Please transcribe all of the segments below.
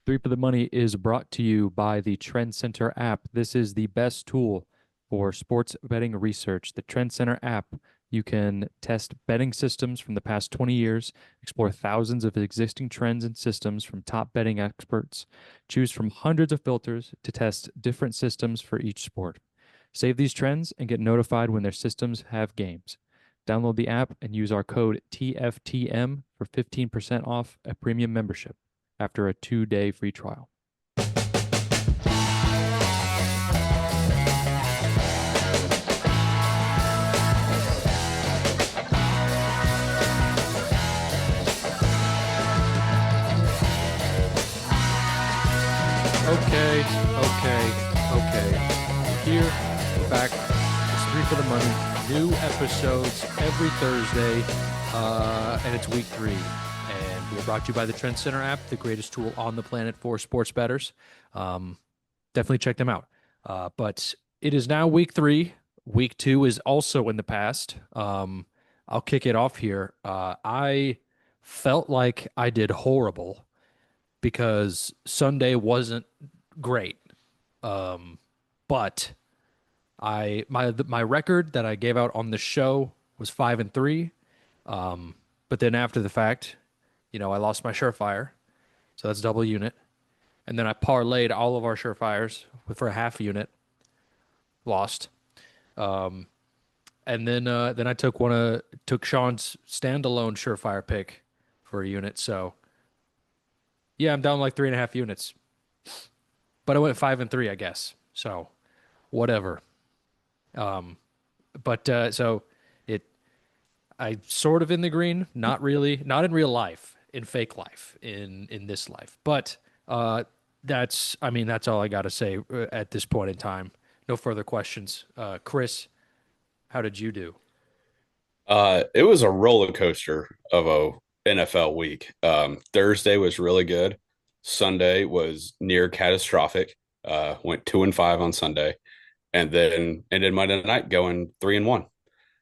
Three for the Money is brought to you by the Trend Center app. This is the best tool for sports betting research. The Trend Center app, you can test betting systems from the past 20 years, explore thousands of existing trends and systems from top betting experts, choose from hundreds of filters to test different systems for each sport. Save these trends and get notified when their systems have games. Download the app and use our code TFTM for 15% off a premium membership after a 2-day free trial. Okay. Here, we're back. It's Three for the Money. New episodes every Thursday, and it's week 3. And we're brought to you by the Trend Center app, the greatest tool on the planet for sports bettors. Definitely check them out. But it is now week 3. Week 2 is also in the past. I'll kick it off here. I felt like I did horrible because Sunday wasn't great. But my record that I gave out on the show was 5-3. But then after the fact, I lost my Surefire, so that's double unit, and then I parlayed all of our Surefires for a half unit, lost. And then I took Sean's standalone Surefire pick for a unit. So yeah, I'm down like 3.5 units, but I went 5-3, I guess. So whatever. So I sort of in the green, not really, not in real life, in fake life, in this life. But that's all I got to say at this point in time. No further questions. Chris, how did you do? It was a roller coaster of a NFL week. Thursday was really good. Sunday was near catastrophic. Went 2-5 on Sunday, and then ended Monday night going 3-1.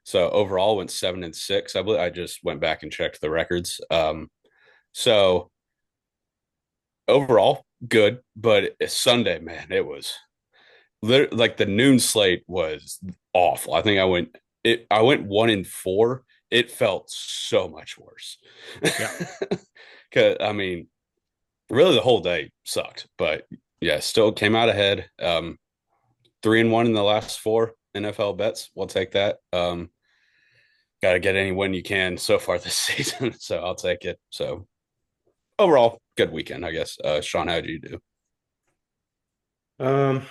So overall went 7-6. I believe I just went back and checked the records. So overall good, but Sunday, man, it was like the noon slate was awful. I think I went 1-4. It felt so much worse. Yeah. Cause I mean, really the whole day sucked, but yeah, still came out ahead. 3-1 in the last 4 NFL bets. We'll take that. Got to get any win you can so far this season, so I'll take it. So overall, good weekend, I guess. Sean, how did you do? Um,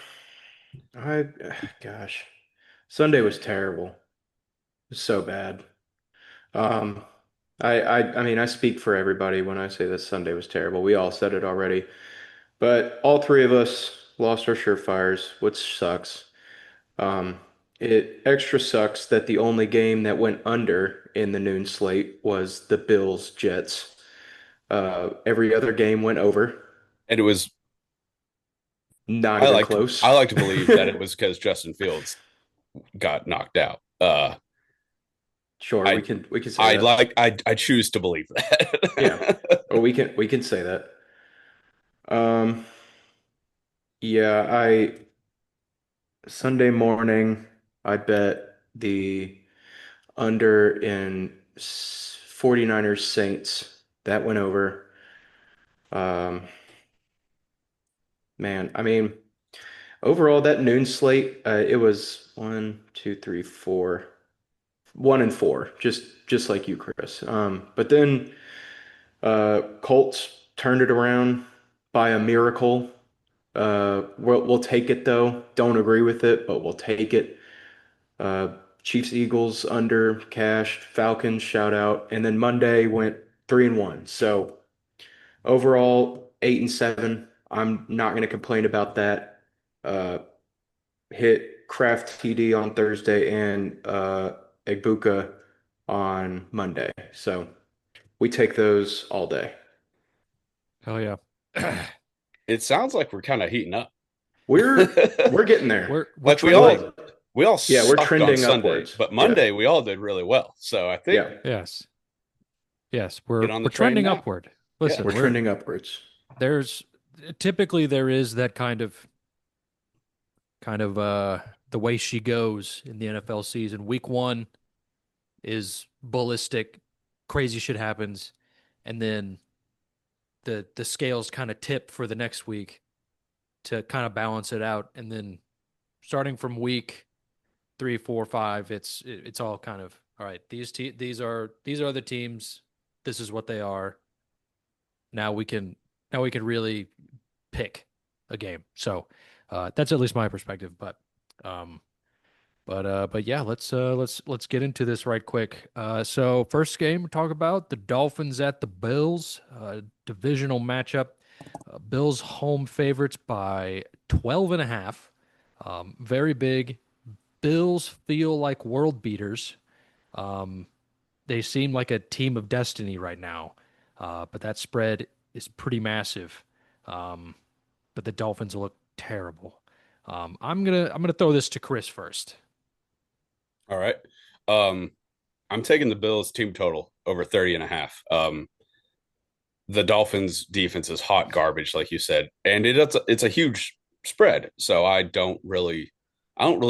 I, gosh, Sunday was terrible. It was so bad. Um, I mean, I speak for everybody when I say that Sunday was terrible. We all said it already, but all three of us lost our surefires, which sucks. Um, it extra sucks that the only game that went under in the noon slate was the Bills Jets. Every other game went over. And it was Not even I close. like to believe that it was because Justin Fields got knocked out. Sure, I we can say that. I choose to believe Yeah. that. Or we can say that. Um, yeah, I Sunday morning I bet the under in 49ers Saints. That went over. Um, man, I mean, overall that noon slate, it was 1, 2, 3, 4, 1-4, just like you, Chris. But then Colts turned it around by a miracle. We'll take it though. Don't agree with it, but we'll take it. Uh, Chiefs Eagles under cashed. Falcons shout out, and then Monday went 3-1. So overall 8-7. I'm not going to complain about that. Uh, Hit Kraft TD on Thursday and Egbuka on Monday. So we take those all day. Hell yeah. It sounds like we're kind of heating up. We're getting there. We're Like trending. we all Yeah, we're sucked on trending Sunday, upwards. but Yeah. Monday we all did really well. So I think Yeah. Yes. get We're on the we're train trending now. upward. Yeah. Listen, We're trending upwards. there's typically there is that kind of the way she goes in the NFL season. Week one is ballistic, crazy shit happens, and then the scales kind of tip for the next week to kind of balance it out, and then starting from week three, four, five, it's all kind of all right. These are the teams. This is what they are. Now we can now we can really pick a game. So that's at least my perspective. Um, but yeah, let's get into this right quick. So first game we talk about the Dolphins at the Bills, divisional matchup. Bills home favorites by 12 and a half. Very big. Bills feel like world beaters. Um, they seem like a team of destiny right now. But that spread is pretty massive. Um, but the Dolphins look terrible. I'm gonna throw this to Chris first. All right. Um, I'm taking the Bills team total over 30 and a half. The Dolphins defense is hot garbage, like you said, and it's a huge spread. So I don't really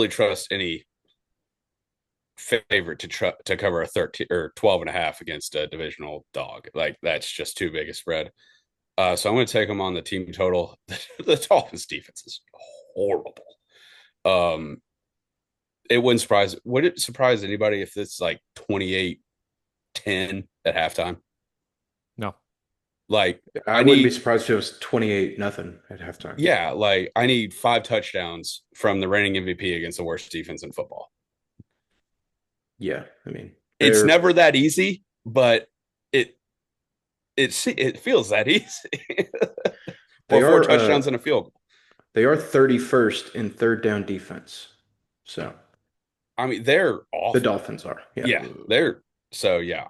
trust any favorite to cover a 13 or 12 and a half against a divisional dog. Like that's just too big a spread. So I'm going to take them on the team total. The Dolphins defense is horrible. Um, would it surprise anybody if it's like 28-10 at halftime? No. Like I I wouldn't be need surprised if it was 28 nothing at halftime. yeah, like I need 5 touchdowns from the reigning MVP against the worst defense in football. Yeah, I mean, It's they're never that easy, but it it feels that easy. they Or four are touchdowns and a field goal. they are 31st in third down defense. So I mean, they're the awful. Dolphins are. Yeah. Yeah, they're so yeah.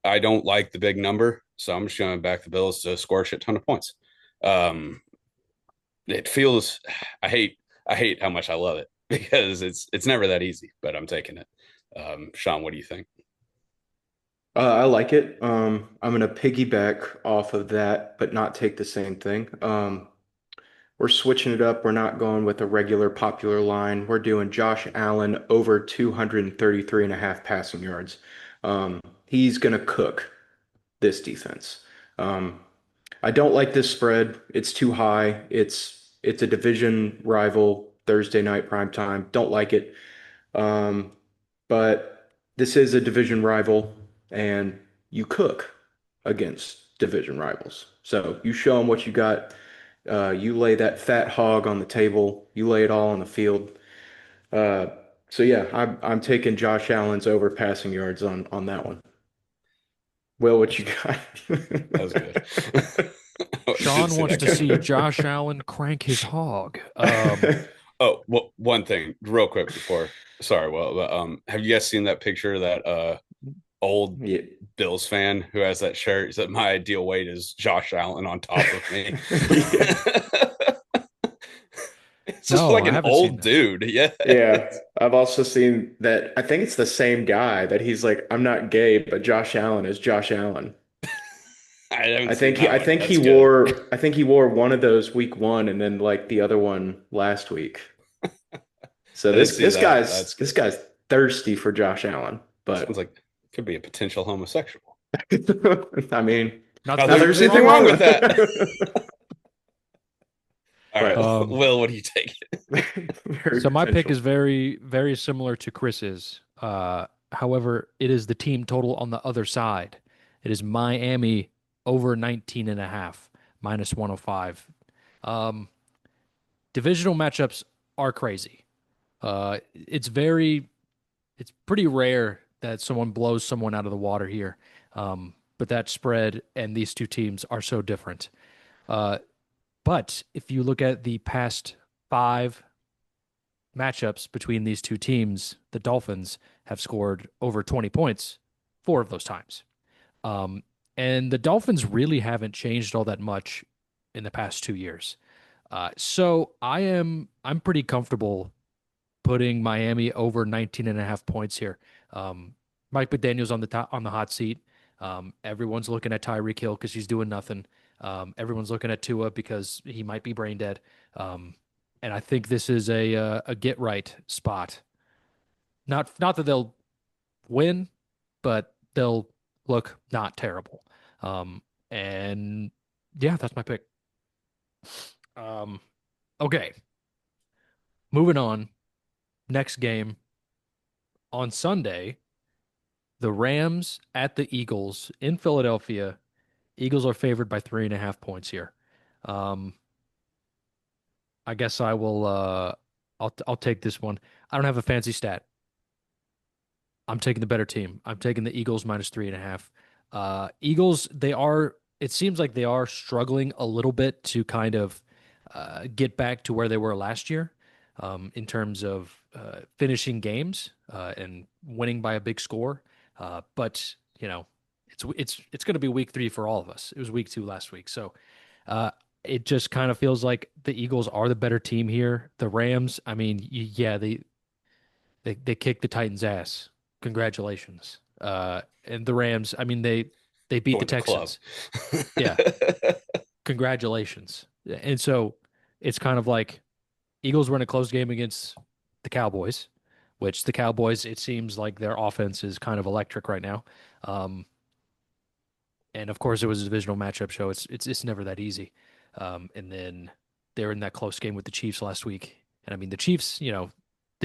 I don't like the big number, so I'm just going to back the Bills to score a shit ton of points. Um, it feels I hate how much I love it because it's never that easy, but I'm taking it. Sean, what do you think? I like it. I'm gonna piggyback off of that, but not take the same thing. We're switching it up. We're not going with a regular popular line. We're doing Josh Allen over 233 and a half passing yards. He's gonna cook this defense. Um, I don't like this spread. It's too high. It's a division rival Thursday night prime time. Don't like it. Um, but this is a division rival, and you cook against division rivals. So you show them what you got. You lay that fat hog on the table. You lay it all on the field. Uh, so yeah, I'm taking Josh Allen's over passing yards on that one. Will, what you got? That was good. I didn't Sean see wants that to see coming. Josh Allen crank his hog. Oh, well, one thing real quick before. Sorry, well, but, have you guys seen that picture of that old Yeah. Bills fan who has that shirt? He said, "My ideal weight is Josh Allen on top of me." Yeah. It's just No, like I an haven't seen old that. dude. Yeah. Yeah, I've also seen that. I think it's the same guy that he's like, I'm not gay, but Josh Allen is Josh Allen. I haven't seen that I one. think That's good. I think he wore one of those week one and then like the other one last week. So I didn't see that. That's this good. guy's thirsty for Josh Allen, Sounds but like could be a potential homosexual. I mean, Nothing, not that Nothing, there's nothing anything nothing wrong wrong wrong with with with that. that. it. All right, But Um, Will, what do you take? very so my pick potential. is very, very similar to Chris's. However, it is the team total on the other side. It is Miami over 19 and a half, minus 105. Um, divisional matchups are crazy. It's pretty rare that someone blows someone out of the water here. But that spread and these two teams are so different. Uh, but if you look at the past five matchups between these two teams, the Dolphins have scored over 20 points four of those times. Um, and the Dolphins really haven't changed all that much in the past 2 years. So I'm pretty comfortable putting Miami over 19 and a half points here. Mike McDaniel's on the hot seat. Everyone's looking at Tyreek Hill because he's doing nothing. Everyone's looking at Tua because he might be brain dead. Um, and I think this is a get right spot. Not that they'll win, but they'll look not terrible. Um, and yeah, that's my pick. Um, okay, moving on. Next game on Sunday, the Rams at the Eagles in Philadelphia. Eagles are favored by 3.5 points here. Um, I guess I will. I'll take this one. I don't have a fancy stat. I'm taking the better team. I'm taking the Eagles minus 3.5. Eagles, they are, it seems like they are struggling a little bit to kind of get back to where they were last year in terms of finishing games and winning by a big score. But, it's going to be week 3 for all of us. It was week 2 last week. So uh, it just kind of feels like the Eagles are the better team here. The Rams, I mean, yeah, they kicked the Titans' ass. Congratulations. And the Rams, I mean, they beat the Join the club. Texans. Yeah, congratulations. And so it's kind of like Eagles were in a close game against the Cowboys, which the Cowboys, it seems like their offense is kind of electric right now. Um, and of course, it was a divisional matchup, so it's never that easy. And then they're in that close game with the Chiefs last week, and I mean the Chiefs, the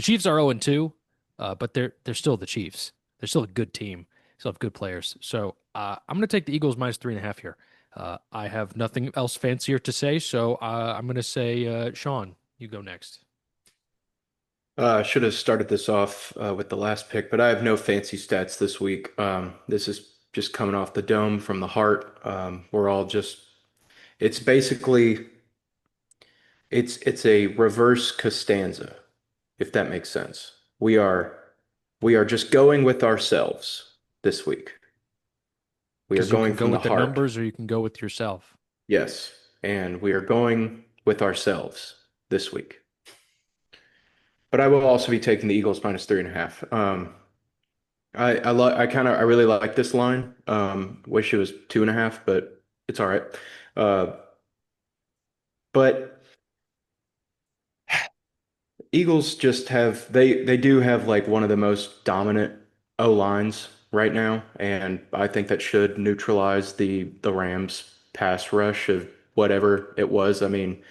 Chiefs are 0-2, but they're still the Chiefs. They're still a good team, still have good players. So I'm going to take the Eagles minus 3.5 here. I have nothing else fancier to say, so I'm going to say, Sean, you go next. I should have started this off with the last pick, but I have no fancy stats this week. This is just coming off the dome from the heart. We're all just, it's basically, it's a reverse Costanza, if that makes sense. We are just going with ourselves this week. We are Because you going can go from the with the heart. numbers or you can go with yourself. Yes, and we are going with ourselves this week. But I will also be taking the Eagles minus 3.5. I really like this line. Wish it was 2.5, but it's all right. Uh, but Eagles just have they do have like one of the most dominant O lines right now, and I think that should neutralize the Rams pass rush of whatever it was. I mean,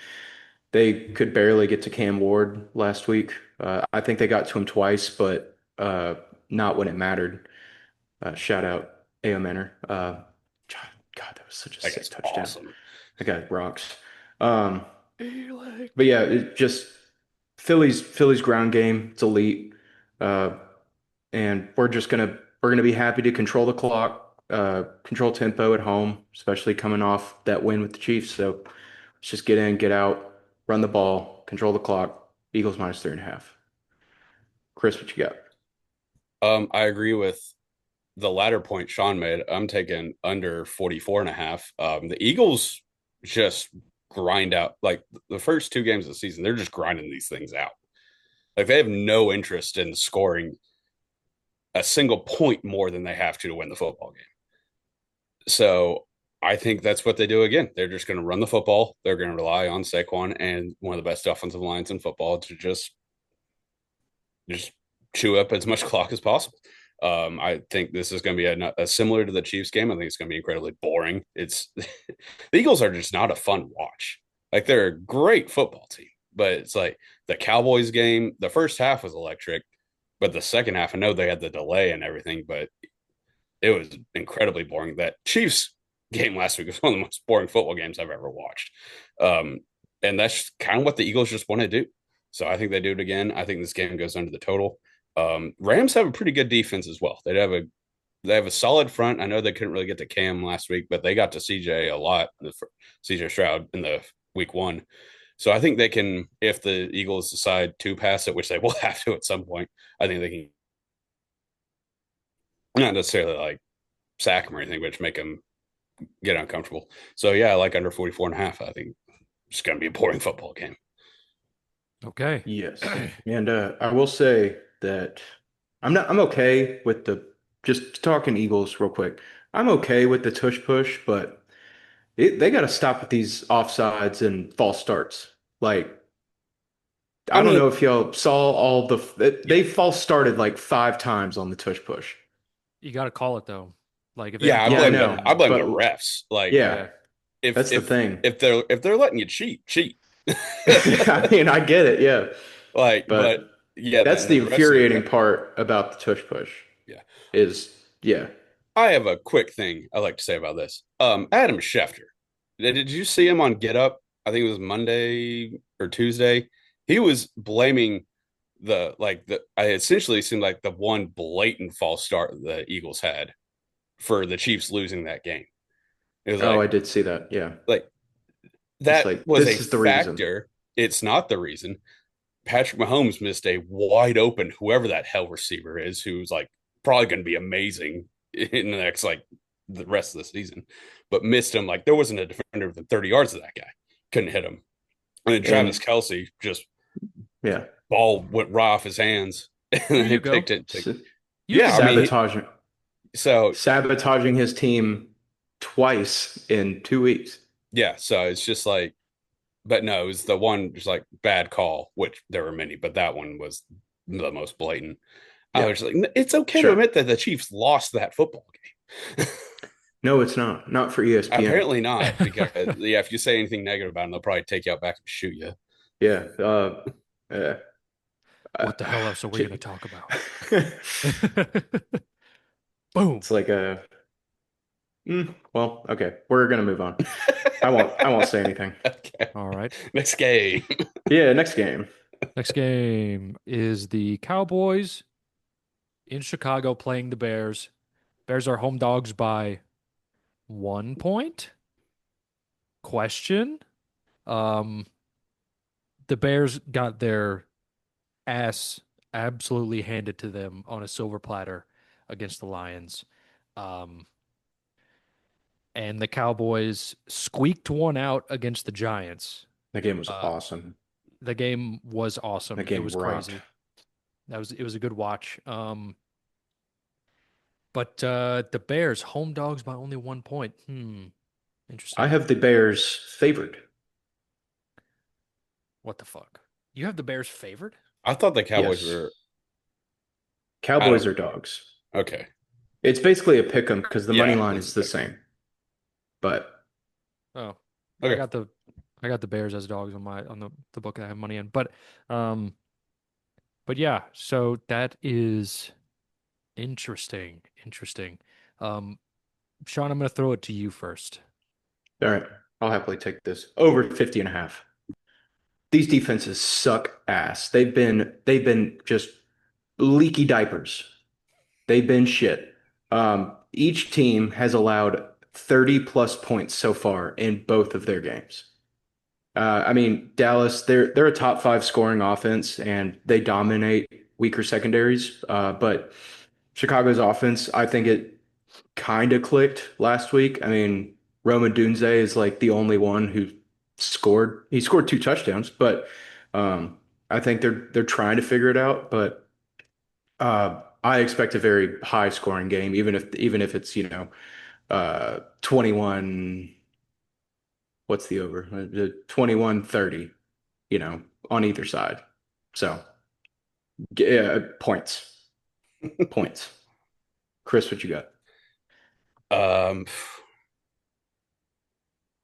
they could barely get to Cam Ward last week. I think they got to him twice, but not when it mattered. Shout out A.O. Manor. God, that was such a That sick guy's touchdown. awesome. That guy rocks. Um, Eli. but yeah, it just Philly's ground game. It's elite, uh, and we're gonna be happy to control the clock, control tempo at home, especially coming off that win with the Chiefs. So let's just get in, get out, run the ball, control the clock. Eagles minus 3.5. Chris, what you got? I agree with the latter point Sean made. I'm taking under 44 and a half. The Eagles just grind out like the first 2 games of the season, they're just grinding these things out. Like they have no interest in scoring a single point more than they have to win the football game. So I think that's what they do again. They're just going to run the football. They're going to rely on Saquon and one of the best offensive lines in football to just chew up as much clock as possible. I think this is going to be a similar to the Chiefs game. I think it's going to be incredibly boring. It's the Eagles are just not a fun watch. Like they're a great football team, but it's like the Cowboys game. The first half was electric, but the second half, I know they had the delay and everything, but it was incredibly boring. That Chiefs game last week was one of the most boring football games I've ever watched. Um, and that's kind of what the Eagles just want to do. So I think they do it again. I think this game goes under the total. Rams have a pretty good defense as well. They have a solid front. I know they couldn't really get to Cam last week, but they got to CJ a lot, CJ Stroud in the week 1. So I think they can, if the Eagles decide to pass it, which they will have to at some point, I think they can not necessarily like sack him or anything, but just make him get uncomfortable. So yeah, I like under 44 and a half. I think it's going to be a boring football game. Okay. Yes. And I will say that I'm okay with the just talking Eagles real quick. I'm okay with the tush push, but They got to stop with these offsides and false starts. Like, I I don't mean, know if y'all saw all they yeah, false started like 5 times on the tush push. You got to call it though. Like if they yeah, don't I Yeah, I call it, blame the know, I then blame the but refs. Like yeah, yeah, if that's the if thing. if they're letting you cheat, cheat. I mean, I get it, yeah, Like, but but yeah, that's then the the rest of infuriating part about the tush push yeah. is yeah. I have a quick thing I like to say about this. Adam Schefter. Did you see him on Get Up? I think it was Monday or Tuesday. He was blaming the I essentially seemed like the one blatant false start the Eagles had for the Chiefs losing that game. It was Oh, I did see that. Yeah, like it's that like was a this is the reason. factor. It's not the reason. Patrick Mahomes missed a wide open, whoever that hell receiver is, who's like probably going to be amazing in the next like the rest of the season, but missed him. Like there wasn't a defender within 30 yards of that guy. Couldn't hit him. And then Travis And Kelsey just yeah, ball went right off his hands and here then he you go. picked it. s- You Yeah, can I have mean, it. sabotaging so sabotaging his team twice in 2 weeks. yeah, so it's just like, but no, it was the one just like bad call, which there were many, but that one was the most blatant. I Yeah, was like, it's okay to sure. admit that the Chiefs lost that football game. No, it's not. Not for ESPN. Apparently not, because yeah, if you say anything negative about them, they'll probably take you out back and shoot you. Yeah. Uh, What the uh, hell else are we going to talk about? Boom. it's like a well, okay. We're gonna move on. I won't say anything. Okay, All right. next game. Yeah, next game. Next game is the Cowboys in Chicago playing the Bears. Bears are home dogs by 1 point? Question. Um, the Bears got their ass absolutely handed to them on a silver platter against the Lions. Um, and the Cowboys squeaked one out against the Giants. The game was Uh, awesome. the game was The awesome. It game was rocked. crazy. It was a good watch. But the Bears home dogs by only 1 point. I Interesting. have the Bears favored. What the fuck? You have the Bears favored? I thought the Cowboys Yes. were. I Cowboys don't. are dogs. Okay. It's basically a pick 'em because the money Yeah, line that's a is the pick. same. But Oh, I Okay. got the I got the Bears as dogs on the book that I have money in. Um but yeah, so that is interesting. Interesting. Um Sean, I'm gonna throw it to you first. all right, I'll happily take this. Over 50 and a half. These defenses suck ass. They've been just leaky diapers. They've been shit. Each team has allowed 30 plus points so far in both of their games. I mean, Dallas, they're a top five scoring offense and they dominate weaker secondaries. But Chicago's offense, I think it kind of clicked last week. I mean, Roman Dunze is like the only one who scored. He scored 2 touchdowns, but um, I think they're trying to figure it out. But I expect a very high scoring game, even if it's 21. What's the over? 21-30, on either side. So, yeah, points. Chris, what you got? Um,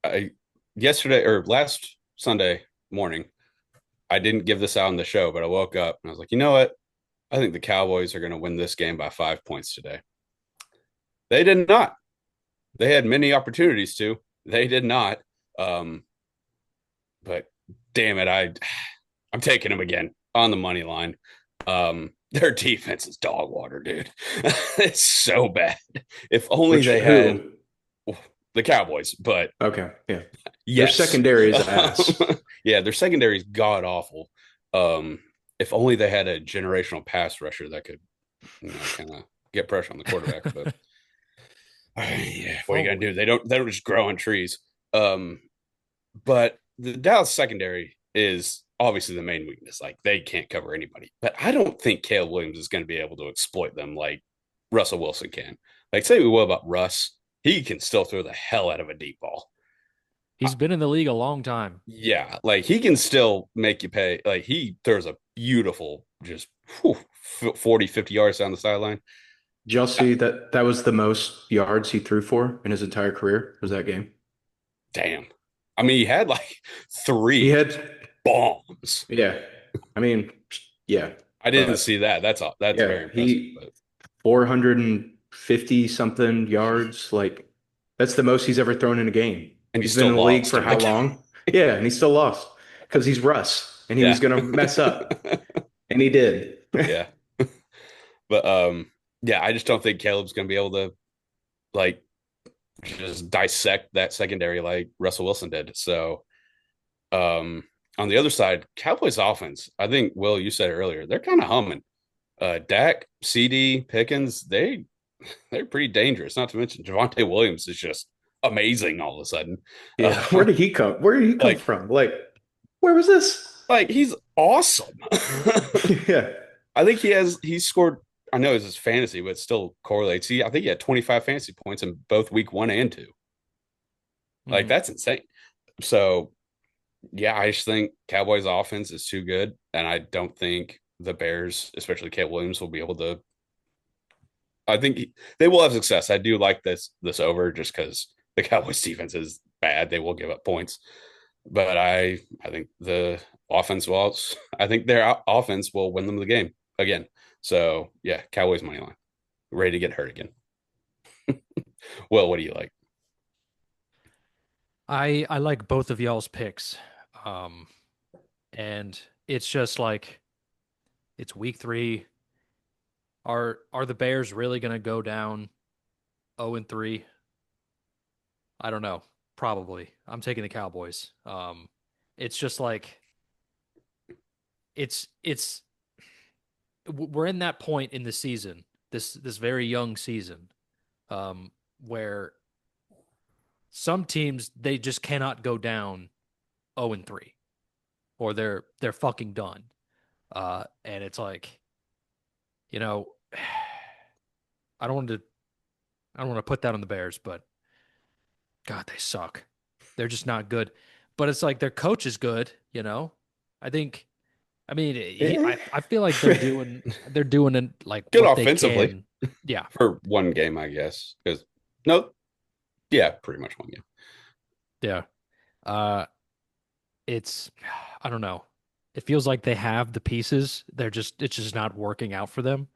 I yesterday or last Sunday morning, I didn't give this out on the show, but I woke up and I was like, you know what? I think the Cowboys are going to win this game by 5 points today. They did not. They had many opportunities to. They did not. Um, but damn it, I'm taking them again on the money line. Their defense is dog water, dude. It's so bad. If only Which they had who? the Cowboys, but Okay, yeah. Their yes. secondary is ass. Yeah, their secondary is god awful. If only they had a generational pass rusher that could, kind of get pressure on the quarterback. But yeah, If what are you gonna do? only. They don't just grow on trees. Um, but the Dallas secondary is obviously the main weakness. Like they can't cover anybody. But I don't think Caleb Williams is going to be able to exploit them like Russell Wilson can. Like say we will about Russ, he can still throw the hell out of a deep ball. He's been in the league a long time. Yeah, like he can still make you pay. Like he throws a beautiful, just whew, 40, 50 yards down the sideline. Did y'all Uh, see that was the most yards he threw for in his entire career, was that game? Damn. I mean, he had like He three had, bombs. yeah. I mean, yeah. I didn't But see that. That's yeah, very impressive. he But 450 something yards. Like that's the most he's ever thrown in a game. and he He's been still in the league lost for in how that long? game. Yeah, and he still lost because he's Russ and he was Yeah. gonna mess up. And he did. Yeah. But yeah, I just don't think Caleb's gonna be able to like just dissect that secondary like Russell Wilson did. So on the other side, Cowboys offense, I think Will, you said it earlier, they're kind of humming. Dak, CD, Pickens, they're pretty dangerous. Not to mention Javonte Williams is just amazing all of a sudden. Yeah. Uh, Where did he come like from? Like, where was this? like he's awesome. Yeah. I think he's scored. I know it's his fantasy, but it still correlates. I think he had 25 fantasy points in both week 1 and 2. Like Mhm. that's insane. So yeah, I just think Cowboys offense is too good, and I don't think the Bears, especially Caleb Williams, will be able to. I think they will have success. I do like this over just because the Cowboys defense is bad. They will give up points, but I think the offense will. I think their offense will win them the game again. So yeah, Cowboys money line, ready to get hurt again. Well, what do you like? I like both of y'all's picks. Um, and it's just like it's week 3. Are the Bears really gonna go down 0-3? I don't know. Probably. I'm taking the Cowboys. It's just like it's we're in that point in the season, this very young season, um, where some teams they just cannot go down 0-3 or they're fucking done. And it's like, you know, I don't want to I don't want to put that on the Bears, but God, they suck. They're just not good. But it's like their coach is good, you know. I think I mean Eh. I feel like they're doing like Good what they offensively can. Yeah. for one game, I guess. Because no, yeah, pretty much one game. Yeah. Uh it's I don't know. It feels like they have the pieces. It's just not working out for them.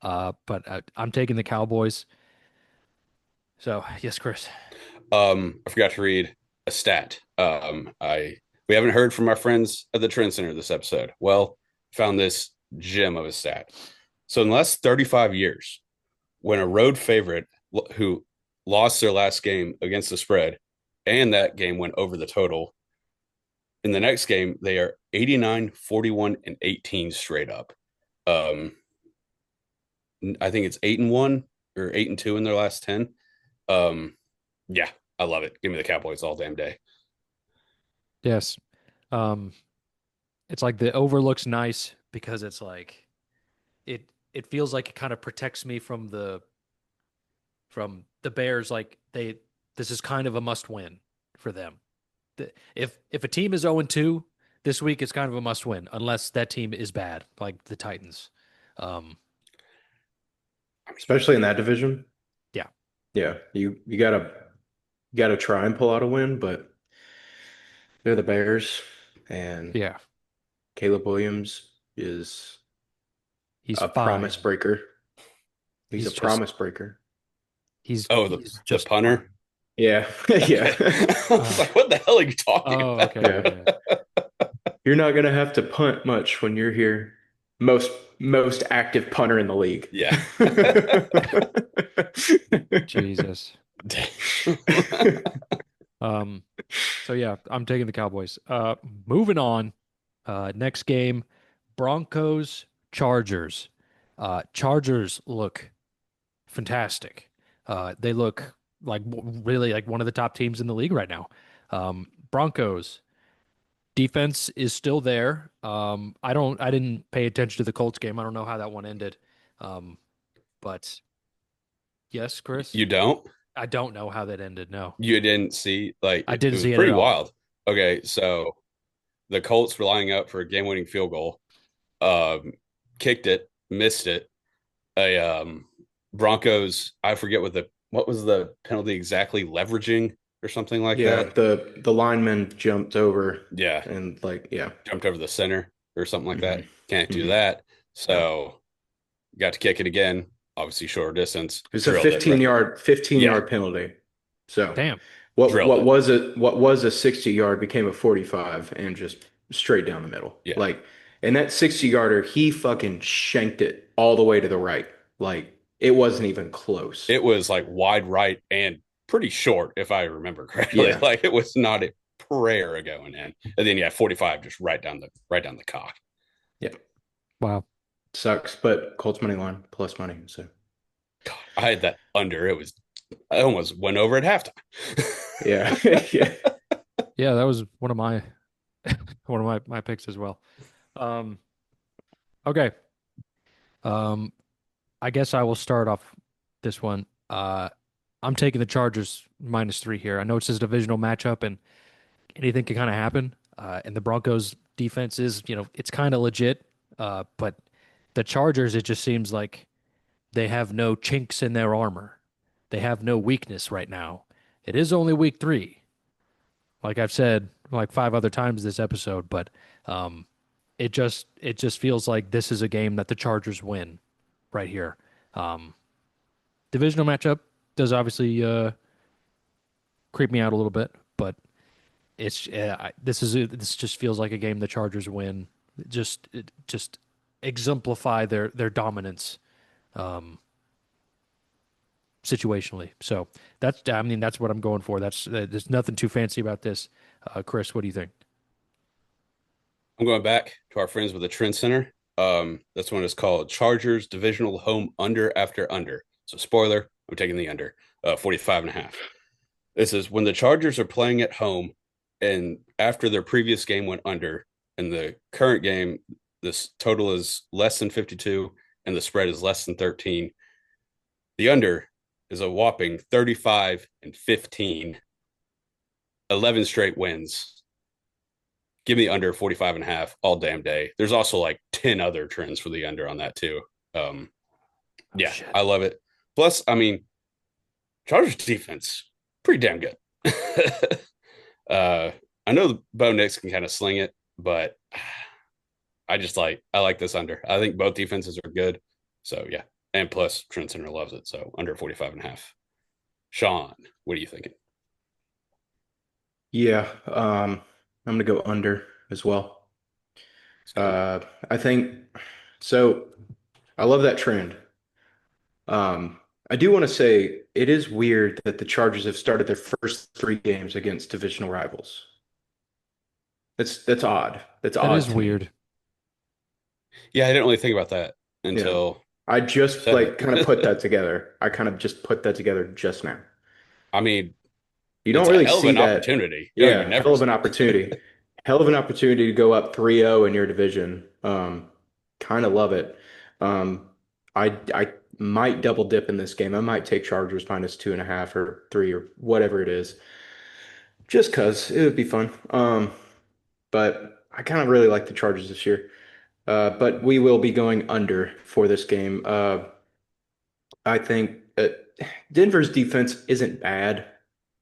But I'm taking the Cowboys. So, yes, Chris. I forgot to read a stat. I we haven't heard from our friends at the Trend Center this episode. Well, found this gem of a stat. So in the last 35 years, when a road favorite who lost their last game against the spread and that game went over the total, in the next game, they are 89, 41, and 18 straight up. Um, I think it's 8-1 or 8-2 in their last 10. Um, yeah, I love it. Give me the Cowboys all damn day. Yes. Um, it's like the over looks nice because it's like it feels like it kind of protects me from the Bears. Like this is kind of a must win for them. If a team is 0-2 this week, it's kind of a must win unless that team is bad, like the Titans. Um, Especially in that division. yeah, Yeah. You gotta try and pull out a win, but they're the Bears and yeah, Caleb Williams is he's a promise fine. breaker. He's a He's just promise breaker. Oh, he's the just fine. punter. Yeah. Yeah. Okay, I was Uh, like, what the hell are you talking oh, about? okay, Yeah. okay. You're not gonna have to punt much when you're here. Most active punter in the league. Yeah. Jesus. Um, so yeah, I'm taking the Cowboys. Moving on. Next game, Broncos, Chargers. Chargers look fantastic. They look like really like one of the top teams in the league right now. Broncos defense is still there. I didn't pay attention to the Colts game. I don't know how that one ended. But yes, Chris. You don't? I don't know how that ended. No, You didn't see like I it didn't was see it at pretty all. wild. Okay, so the Colts were lining up for a game-winning field goal. Um, Kicked it, missed it. A Broncos, I forget what was the penalty exactly, leveraging or something like Yeah, that. the lineman jumped over Yeah, and like yeah. jumped over the center or something like Hmm. that. Can't do Hmm. that. No. So got to kick it again. Obviously, shorter distance, It's a drilled it. 15 Yeah, yard penalty. So Damn. what drilled what it. was a what was a 60 yard became a 45 and just straight down the middle. Yeah, Like and that 60 yarder, he fucking shanked it all the way to the right. Like it wasn't even close. it was like wide right and pretty short, if I remember correctly. Yeah. Like it was not a prayer of going in. And then yeah, 45 just right down the cock. Yeah. Wow. Sucks, but Colts money line plus money. So God, I had that under. I almost went over at halftime. yeah. Yeah. Yeah, that was one of my one of my picks as well. Um, okay. Um, I guess I will start off this one. I'm taking the Chargers -3 here. I know it's just a divisional matchup and anything can kind of happen. And the Broncos defense is, it's kind of legit. But the Chargers, it just seems like they have no chinks in their armor. They have no weakness right now. It is only week 3, like I've said like 5 other times this episode, but um, it just feels like this is a game that the Chargers win right here. Um, Divisional matchup does obviously creep me out a little bit, but this just feels like a game the Chargers win. It just exemplify their dominance um, situationally. So that's what I'm going for. There's nothing too fancy about this. Chris, what do you think? I'm going back to our friends with the Trend Center. This one is called Chargers Divisional Home Under After Under. So spoiler, I'm taking the under, 45 and a half. This is when the Chargers are playing at home and after their previous game went under, in the current game, this total is less than 52 and the spread is less than 13. The under is a whopping 35 and 15, 11 straight wins. Give me under 45 and a half all damn day. There's also like 10 other trends for the under on that too. Um, Oh yeah, shit. I love it. Plus, I mean, Chargers defense, pretty damn good. uh, I know Bo Nix can kind of sling it, but I like this under. I think both defenses are good. So yeah. And plus Trent Center loves it. So under 45 and a half. Sean, what are you thinking? Yeah. I'm gonna go under as well. Let's go. I think so. I love that trend. Um, I do want to say it is weird that the Chargers have started their first 3 games against divisional rivals. That's odd. That's That odd is to me. weird. Yeah, I didn't really think about that Yeah. until I you just said like kind of put it. that together. I kind of just put that together just now. I mean, You it's don't a really hell of see an that. opportunity. You Yeah, never hell of see an opportunity. Hell of an opportunity to go up 3-0 in your division. Kind of love it. Um, I might double dip in this game. I might take Chargers -2.5 or 3 or whatever it is, just because it would be fun. But I kind of really like the Chargers this year. But we will be going under for this game. I think Denver's defense isn't bad.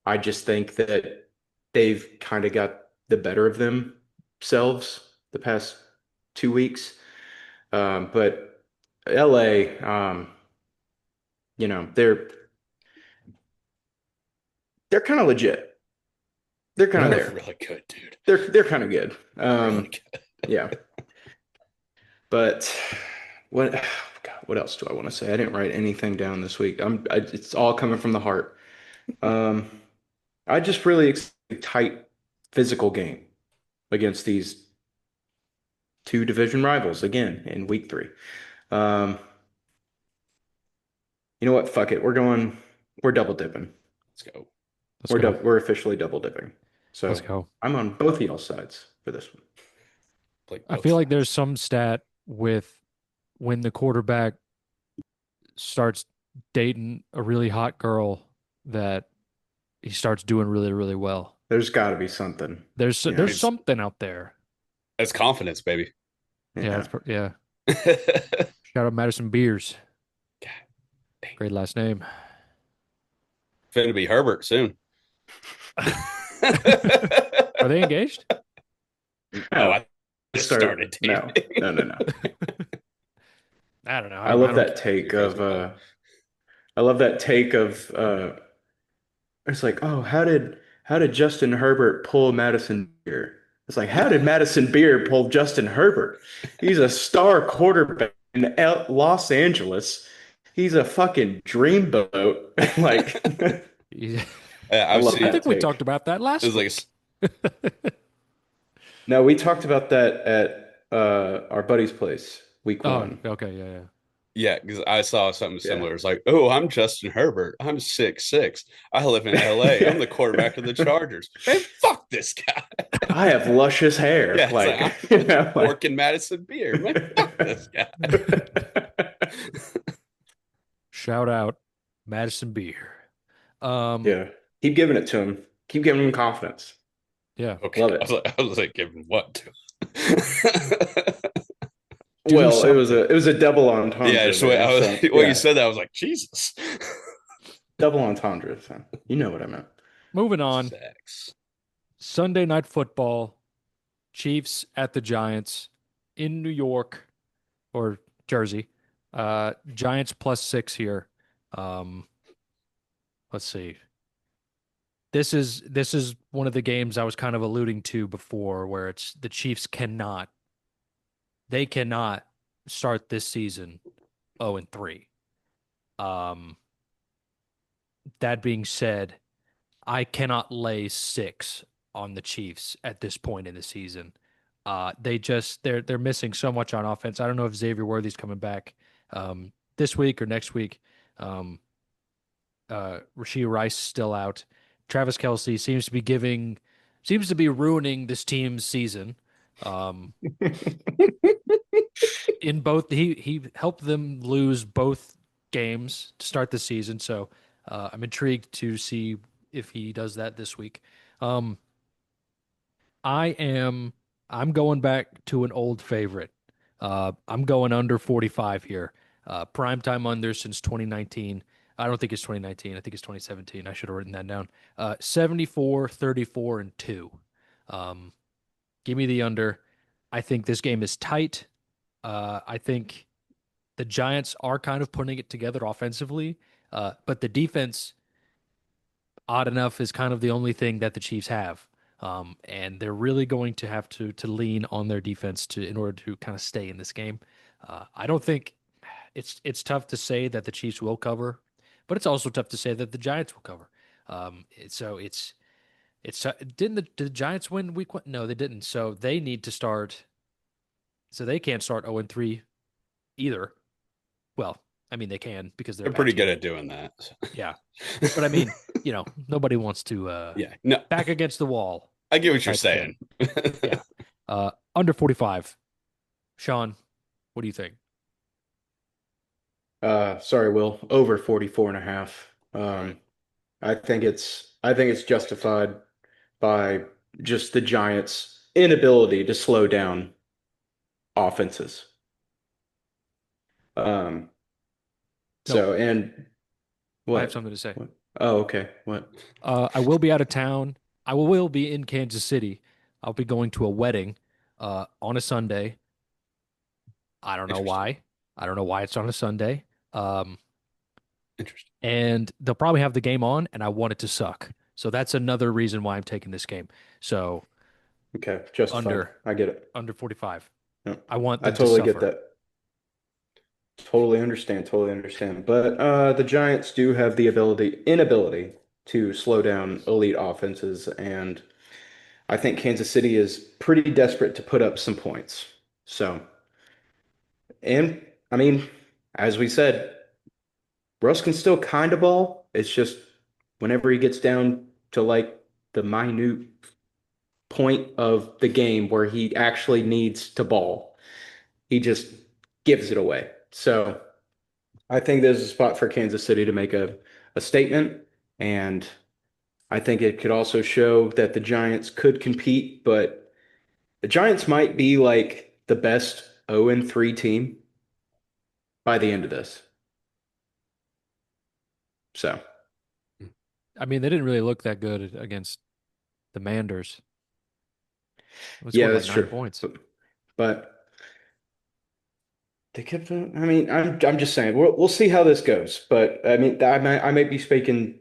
I just think that they've kind of got the better of themselves the past 2 weeks. But LA, you know, they're kind of legit. They're kind of They're there. really good, dude. They're kind of good. Really good. Yeah. But what God, what else do I want to say? I didn't write anything down this week. It's all coming from the heart. Um, I just really expect a tight physical game against these 2 division rivals again in week 3. Um, you know what? Fuck it. We're double dipping. Let's go. Let's go. We're officially double dipping. Let's So go. I'm on both of y'all sides for this one. Play I both feel like there's sides. some stat with when the quarterback starts dating a really hot girl that he starts doing really, really well. There's got to be something. There's Yeah. It's something out there. it's confidence, baby. Yeah, Yeah. yeah. God Shout out Madison Beers. dang. Great last name. Finna be Herbert soon. Are they engaged? Oh, Oh, I start. started No, dating. no, no, no. I don't know. I I love don't. that take Too crazy of about it. I love that take of it's like, oh, how did Justin Herbert pull Madison Beer? It's like, how did Madison Beer pull Justin Herbert? He's a star quarterback in Los Angeles. He's a fucking dreamboat. Like, Yeah. I I've love I seen that think we take. talked about that it last was like week. No, we talked about that at our buddy's place, week Oh, one. okay, yeah, yeah. yeah, because I saw something Yeah. similar. It's like, oh, I'm Justin Herbert. I'm 6'6". I live in LA. I'm the quarterback of the Chargers. Man, fuck this guy. I have luscious hair. Yeah, it's like Like, I'm like working Madison Beer. Man, fuck this guy. Shout out Madison Beer. Um, yeah. Keep giving it to him. Keep giving him confidence. yeah. Okay, Love I was like, giving what to? Do Well, it was something. a double Yeah, entendre so there. I was So when you yeah, said that, I was like, Jesus. double entendre. So you know what I meant. Moving on. Sex. Sunday night football. Chiefs at the Giants in New York or Jersey. Giants +6 here. Um, let's see. This is one of the games I was kind of alluding to before, where it's the Chiefs cannot start this season 0-3. Um, that being said, I cannot lay 6 on the Chiefs at this point in the season. They're missing so much on offense. I don't know if Xavier Worthy's coming back this week or next week. Um, Rashee Rice still out. Travis Kelsey seems to be ruining this team's season. Um, in both he helped them lose both games to start the season, so I'm intrigued to see if he does that this week. Um, I am I'm going back to an old favorite. I'm going under 45 here. Primetime under since 2019. I don't think it's 2019. I think it's 2017. I should have written that down. 74, 34, and 2. Um, give me the under. I think this game is tight. I think the Giants are kind of putting it together offensively, but the defense, odd enough, is kind of the only thing that the Chiefs have. And they're really going to have to lean on their defense to in order to kind of stay in this game. I don't think it's tough to say that the Chiefs will cover, but it's also tough to say that the Giants will cover. So it's didn't did the Giants win week one? No, they didn't. So they need to start. So they can't start 0-3 either. Well, I mean they can because they're a They're bad pretty good team. at doing that. So. Yeah, but I mean, nobody wants to Yeah, no, back against the wall I get what you're type thing. saying. Yeah. Under 45. Sean, what do you think? Sorry, Will. Over 44 and a half. All right. I think it's justified by just the Giants' inability to slow down offenses. Um, Nope. and I have what? something to say. What? Oh, okay. What? I will be out of town. I will be in Kansas City. I'll be going to a wedding on a Sunday. I don't know Interesting. why. I don't know why it's on a Sunday. Um, Interesting. and they'll probably have the game on, and I want it to suck. So that's another reason why I'm taking this game. So Okay, justified. under I get it. under 45. Yeah, I want I them to totally get suffer. that. Totally understand. Totally understand. But the Giants do have the inability to slow down elite offenses, and I think Kansas City is pretty desperate to put up some points. So, and I mean, as we said, Russ can still kind of ball. It's just whenever he gets down to like the minute point of the game where he actually needs to ball, he just gives it away. So I think there's a spot for Kansas City to make a statement And I think it could also show that the Giants could compete, but the Giants might be like the best 0-3 team by the end of this. So, I mean, they didn't really look that good against the Manders. We yeah, scored like that's 9 points. but they kept. I mean, I'm just saying we'll see how this goes. But I mean, I might be speaking,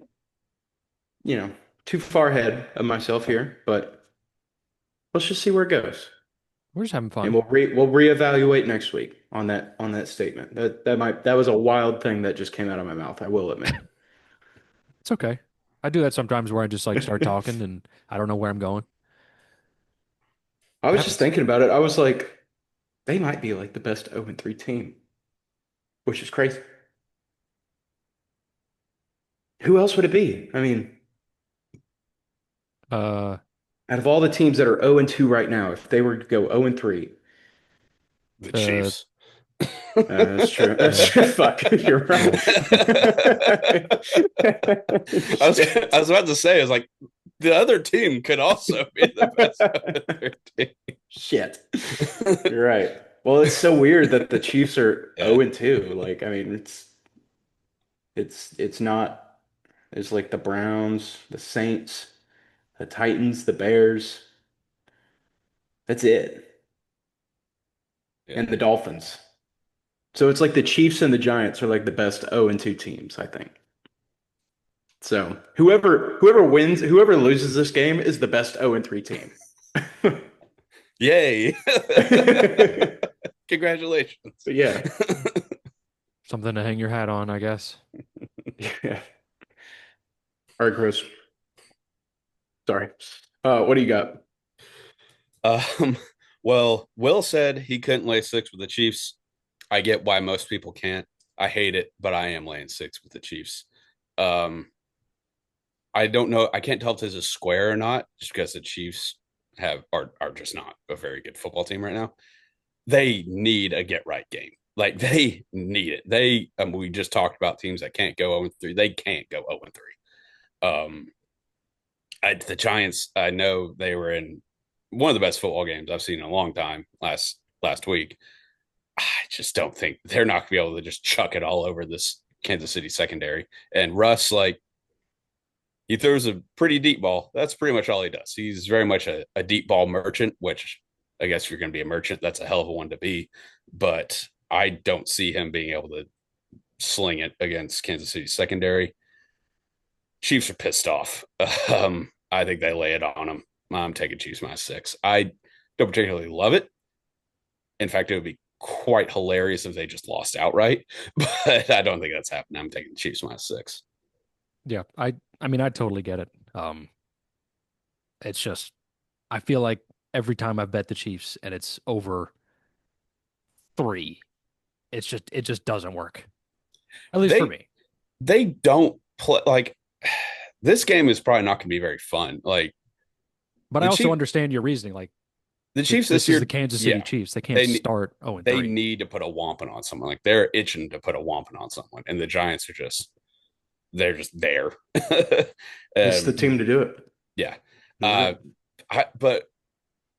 you know, too far ahead of myself here. But let's just see where it goes, We're just having and fun. we'll reevaluate next week on that statement. That was a wild thing that just came out of my mouth. I will admit. It's okay. I do that sometimes where I just like start talking and I don't know where I'm going. I It was just happens. thinking about it. I was like, they might be like the best 0-3 team, which is crazy. Who else would it be? I mean, Uh, out of all the teams that are 0-2 right now, if they were to go 0-3, The the Chiefs. that's true. That's yeah, true. Fuck, you're right. yeah. I Shit. was about to say, I was like, the other team could also be the best of their Shit. team. You're right. Well, it's so weird that the Chiefs are Yeah, 0-2. Like, I mean, it's not it's like the Browns, the Saints, the Titans, the Bears. That's it. yeah. And the Dolphins. So it's like the Chiefs and the Giants are like the best 0-2 teams, I think. So whoever wins, whoever loses this game is the best 0-3 team. Yay. Congratulations. But yeah. Something to hang your hat on, I guess. Yeah. All right, Chris. Sorry. What do you got? Um, well, Will said he couldn't lay six with the Chiefs. I get why most people can't. I hate it, but I am laying six with the Chiefs. Um, I don't know. I can't tell if this is square or not, just because the Chiefs are just not a very good football team right now. They need a get right game. Like they need it. We just talked about teams that can't go 0-3. They can't go 0-3. The Giants, I know they were in one of the best football games I've seen in a long time last week. I just don't think they're not going to be able to just chuck it all over this Kansas City secondary. And Russ, like, he throws a pretty deep ball. That's pretty much all he does. He's very much a deep ball merchant, which I guess if you're going to be a merchant, that's a hell of a one to be. But I don't see him being able to sling it against Kansas City secondary. Chiefs are pissed off. I think they lay it on them. I'm taking Chiefs -6. I don't particularly love it. In fact, it would be quite hilarious if they just lost outright, but I don't think that's happening. I'm taking the Chiefs -6. Yeah, I mean, I totally get it. It's just I feel like every time I bet the Chiefs and it's over 3, it just doesn't work. At least for They me. they don't play like this game is probably not going to be very fun. Like But I the also Chief understand your reasoning. Like the Chiefs this this is the year, Kansas City yeah, Chiefs. They can't they start 0 and they 3. need to put a womping on someone. Like they're itching to put a womping on someone, and the Giants are just they're just there. This is the um, team to do it. yeah, This is it. but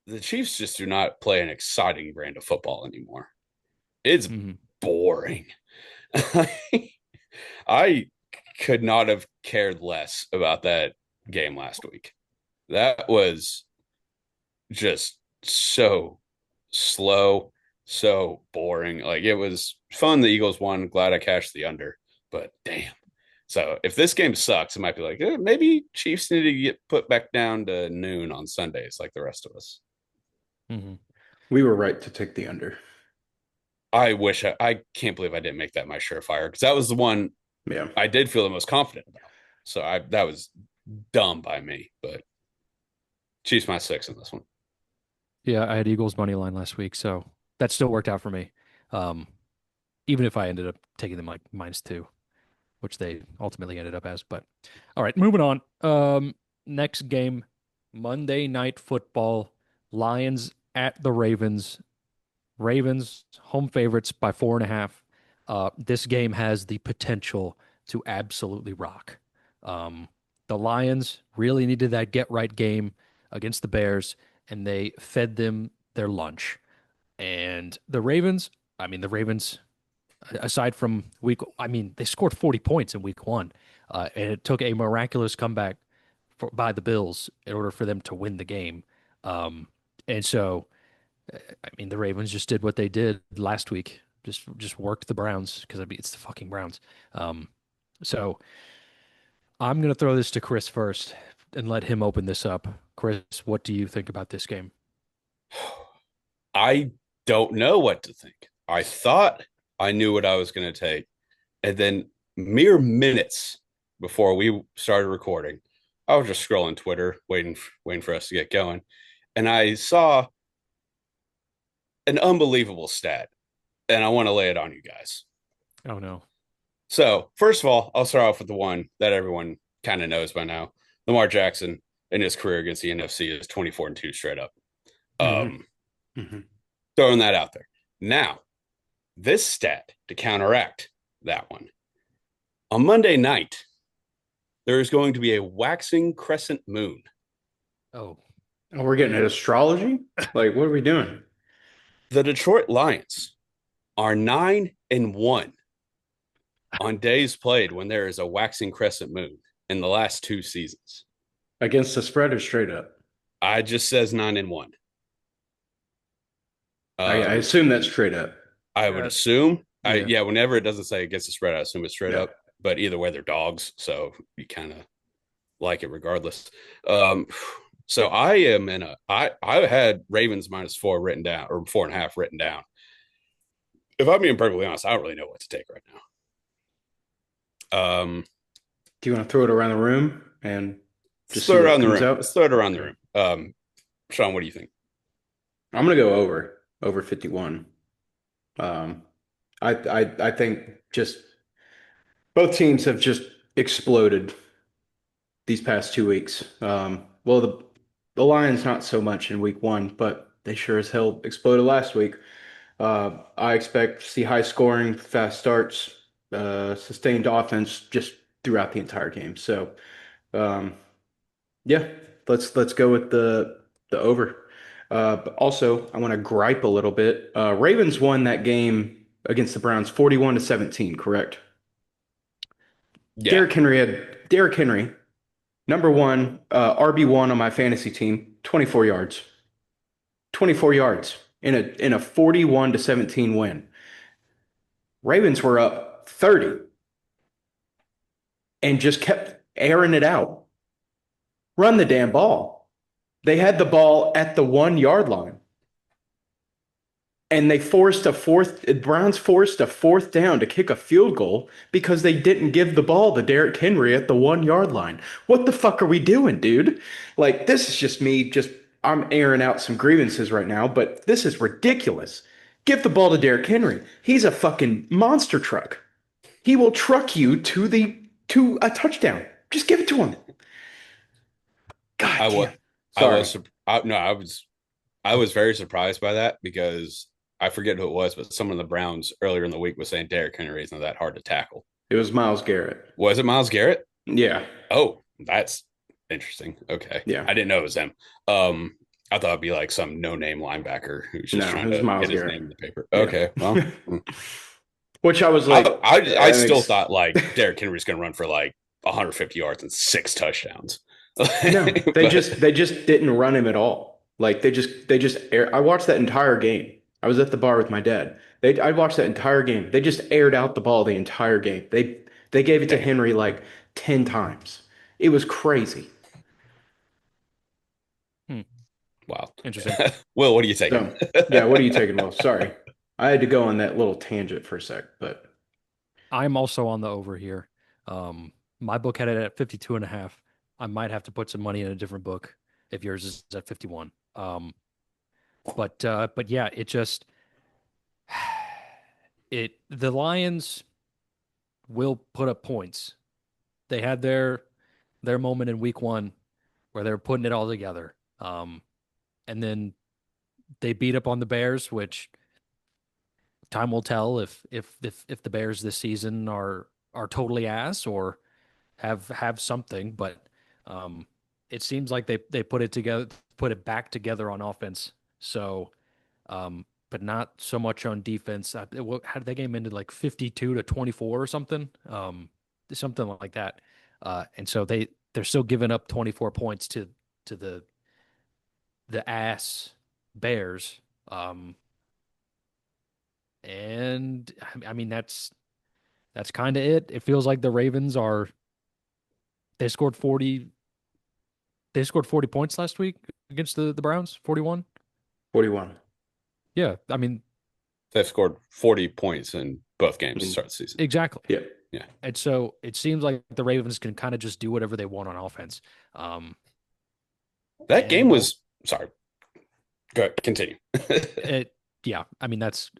the Chiefs just do not play an exciting brand of football anymore. It's Hmm. boring. I could not have cared less about that game last week. That was just so slow, so boring. Like it was fun. The Eagles won. Glad I cashed the under, but damn. So if this game sucks, it might be like maybe Chiefs need to get put back down to noon on Sundays, like the rest of us. Hmm. We were right to take the under. I can't believe I didn't make that my surefire because that was the one Yeah. I did feel the most confident about. So I that was dumb by me, but Chiefs -6 in this one. Yeah, I had Eagles money line last week, so that still worked out for me. Um, even if I ended up taking them like -2, which they ultimately ended up as. But all right, moving on. Next game, Monday Night Football, Lions at the Ravens. Ravens home favorites by 4.5. This game has the potential to absolutely rock. Um, the Lions really needed that get right game against the Bears, and they fed them their lunch. And the Ravens, aside from they scored 40 points in week one, and it took a miraculous comeback by the Bills in order for them to win the game. Um, and so, the Ravens just did what they did last week, just worked the Browns because it's the fucking Browns. Um, so I'm gonna throw this to Chris first and let him open this up. Chris, what do you think about this game? I don't know what to think. I thought I knew what I was going to take. And then mere minutes before we started recording, I was just scrolling Twitter, waiting for us to get going. And I saw an unbelievable stat. And I want to lay it on you guys. Oh no. So, first of all, I'll start off with the one that everyone kind of knows by now. Lamar Jackson in his career against the NFC is 24-2 straight up. Hmm. Um, Hmm. Throwing that out there. Now, this stat to counteract that one. On Monday night, there is going to be a waxing crescent moon. Oh, Oh, we're getting at astrology? Like, what are we doing? The Detroit Lions are 9-1 on days played when there is a waxing crescent moon in the last two seasons. Against the spread or straight up? I just says 9-1. I Um, assume that's straight up. I would assume. Yeah. Whenever it doesn't say against the spread, I assume it's straight Yeah. up. But either way, they're dogs, so you kind of like it regardless. Um, so I am in a. I had Ravens -4 written down or 4.5 written down. If I'm being perfectly honest, I don't really know what to take right now. Do you want to throw it around the room and Let's just see throw it what around the comes room. out? Let's throw it around the Okay. room. Sean, what do you think? I'm gonna go over 51. Um, I think just both teams have just exploded these past 2 weeks. Well, the Lions not so much in week one, but they sure as hell exploded last week. I expect to see high scoring, fast starts, sustained offense just throughout the entire game. So, um, yeah, let's go with the over. But also, I want to gripe a little bit. Ravens won that game against the Browns 41-17, correct? Yeah, Derrick Henry, number one, RB1 on my fantasy team, 24 yards. 24 yards in a 41-17 win. Ravens were up 30 and just kept airing it out. Run the damn ball. They had the ball at the 1 yard line. And Browns forced a fourth down to kick a field goal because they didn't give the ball to Derrick Henry at the 1 yard line. What the fuck are we doing, dude? Like, this is just me, I'm airing out some grievances right now, but this is ridiculous. Give the ball to Derrick Henry. He's a fucking monster truck. He will truck you to a touchdown. Just give it to him. God I was. damn. I Sorry. was. No, I was very surprised by that because I forget who it was, but someone in the Browns earlier in the week was saying Derrick Henry isn't that hard to tackle. It was Myles Garrett. Was it Myles Garrett? Yeah. Oh, that's interesting. Okay. Yeah. I didn't know it was him. Um, I thought it'd be like some no-name linebacker who's just No, trying it was to Myles get his Garrett. name in the paper. Yeah. Okay. Well, Which I was like, I that still makes thought like Derrick Henry's going to run for like 150 yards and 6 touchdowns. no, But they just didn't run him at all. Like they just air I watched that entire game. I was at the bar with my dad. I watched that entire game. They just aired out the ball the entire game. They gave it to damn. Henry like 10 times. It was crazy. hmm. Wow. Interesting. Will, what are you taking? So, yeah, what are you taking, Will? Sorry. I had to go on that little tangent for a sec, but I'm also on the over here. My book had it at 52 and a half. I might have to put some money in a different book if yours is at 51. But yeah, it just the Lions will put up points. They had their moment in week one where they were putting it all together. And then they beat up on the Bears, which time will tell if the Bears this season are totally ass or have something, but um, it seems like they put it together, put it back together on offense. So, but not so much on defense. How did that game ended like 52-24 or something? Something like that. And so they're still giving up 24 points to the ass Bears. And I mean that's kind of it. It feels like the Ravens are they scored 40 they scored 40 points last week against the Browns, 41. 41. Yeah, I mean They've scored 40 points in both games to Mm, start the season. exactly. yeah. Yeah. And so it seems like the Ravens can kind of just do whatever they want on offense. That game And was sorry. Go ahead, continue. it yeah, I mean that's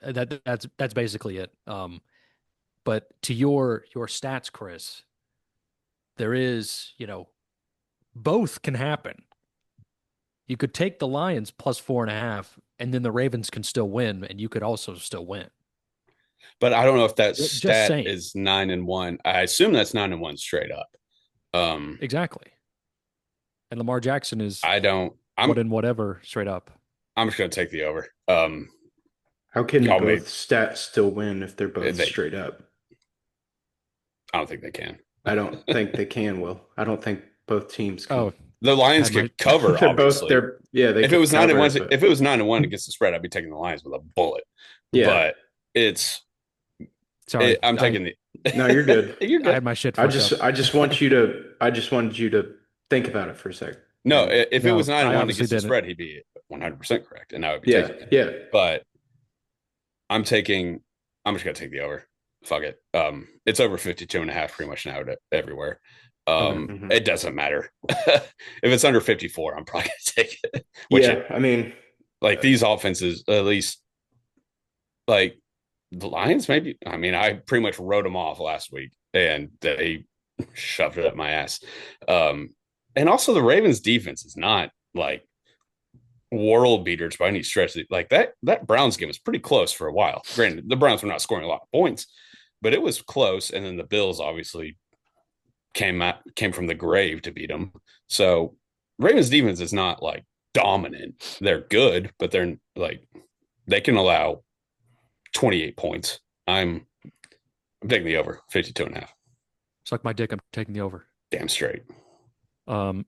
basically it. But to your stats, Chris, there is, both can happen. You could take the Lions plus 4.5, and then the Ravens can still win, and you could also still win. But I don't know if that Just stat saying. is 9-1. I assume that's 9-1 straight up. Exactly. And Lamar Jackson is I don't. what in whatever straight up. I'm just gonna take the over. How can Y'all both made stats still win if they're both they. straight up? I don't think they can. I don't think they can, Will. I don't think both teams Oh, can. The I Lions had my could cover, They're both obviously. they're yeah, they If it could was nine and cover one, it, but if it was 9-1 against the spread, I'd be taking the Lions with a bullet. yeah. But it's, sorry. I'm taking the. No, you're good. You're I had good. my shit I fucked just up. I just want you to I just wanted you to think about it for a second. No, And if it was No, nine I and one obviously against the didn't. spread, he'd be 100% correct, and I would be yeah, taking it. yeah. But I'm taking. I'm just gonna take the over. Fuck it. It's over 52.5 pretty much now everywhere. Okay. Mhm. It doesn't matter. If it's under 54, I'm probably gonna take it. Which Yeah, I mean, like these offenses, at least like the Lions, maybe. I mean, I pretty much wrote them off last week, and they shoved it up my ass. Um, and also the Ravens defense is not like world beaters by any stretch. Like that Browns game was pretty close for a while. Granted, the Browns were not scoring a lot of points, but it was close. And then the Bills obviously came from the grave to beat them. So Ravens defense is not like dominant. They're good, but they're like they can allow 28 points. I'm taking the over 52.5. Suck my dick. I'm taking the over. Damn straight. Um,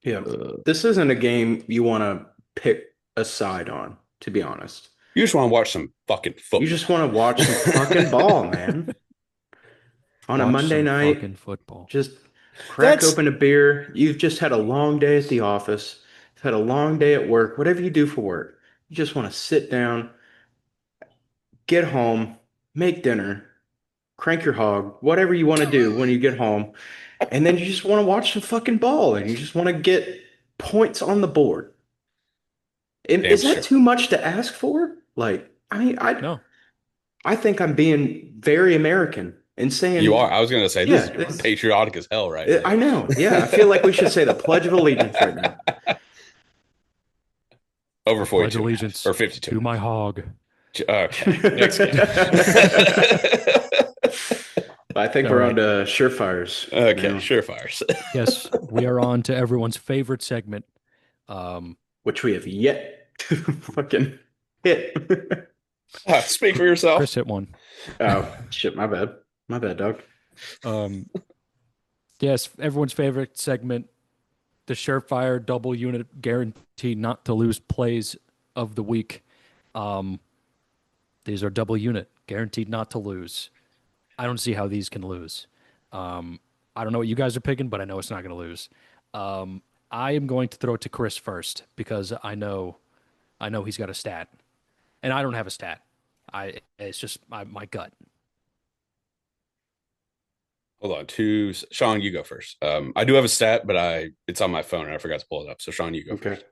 yeah. uh, This isn't a game you want to pick a side on, to be honest. You just want to watch some fucking You football. just want to watch some fucking ball, man. On a watch Monday some night, fucking football. just crack That's open a beer. You've just had a long day at the office. You've had a long day at work, whatever you do for work. You just want to sit down, get home, make dinner, crank your hog, whatever you want to do when you get home. And then you just want to watch some fucking ball and you just want to get points on the board. damn Is that straight. too much to ask for? Like, I mean, No, I think I'm being very American and You are. saying, I was going to say, this yeah, is patriotic as hell right I now. know. Yeah, I feel like we should say the Pledge of Allegiance right now. Over I pledge 42 and a half allegiance or 52 to and a my half. hog. Okay. Next game. I think All we're on right. to Surefires Okay. now, Surefires. Yes, we are on to everyone's favorite segment. Um, which we have yet to fucking hit. Speak for yourself. Chris hit one. Oh, shit, my bad. My bad, dog. Um, yes, everyone's favorite segment, the Surefire double unit guaranteed not to lose plays of the week. Um, these are double unit guaranteed not to lose. I don't see how these can lose. I don't know what you guys are picking, but I know it's not going to lose. I am going to throw it to Chris first because I know he's got a stat, and I don't have a stat. It's just my gut. Hold on. Sean, you go first. I do have a stat, but it's on my phone and I forgot to pull it up. So Sean, you go Okay. first.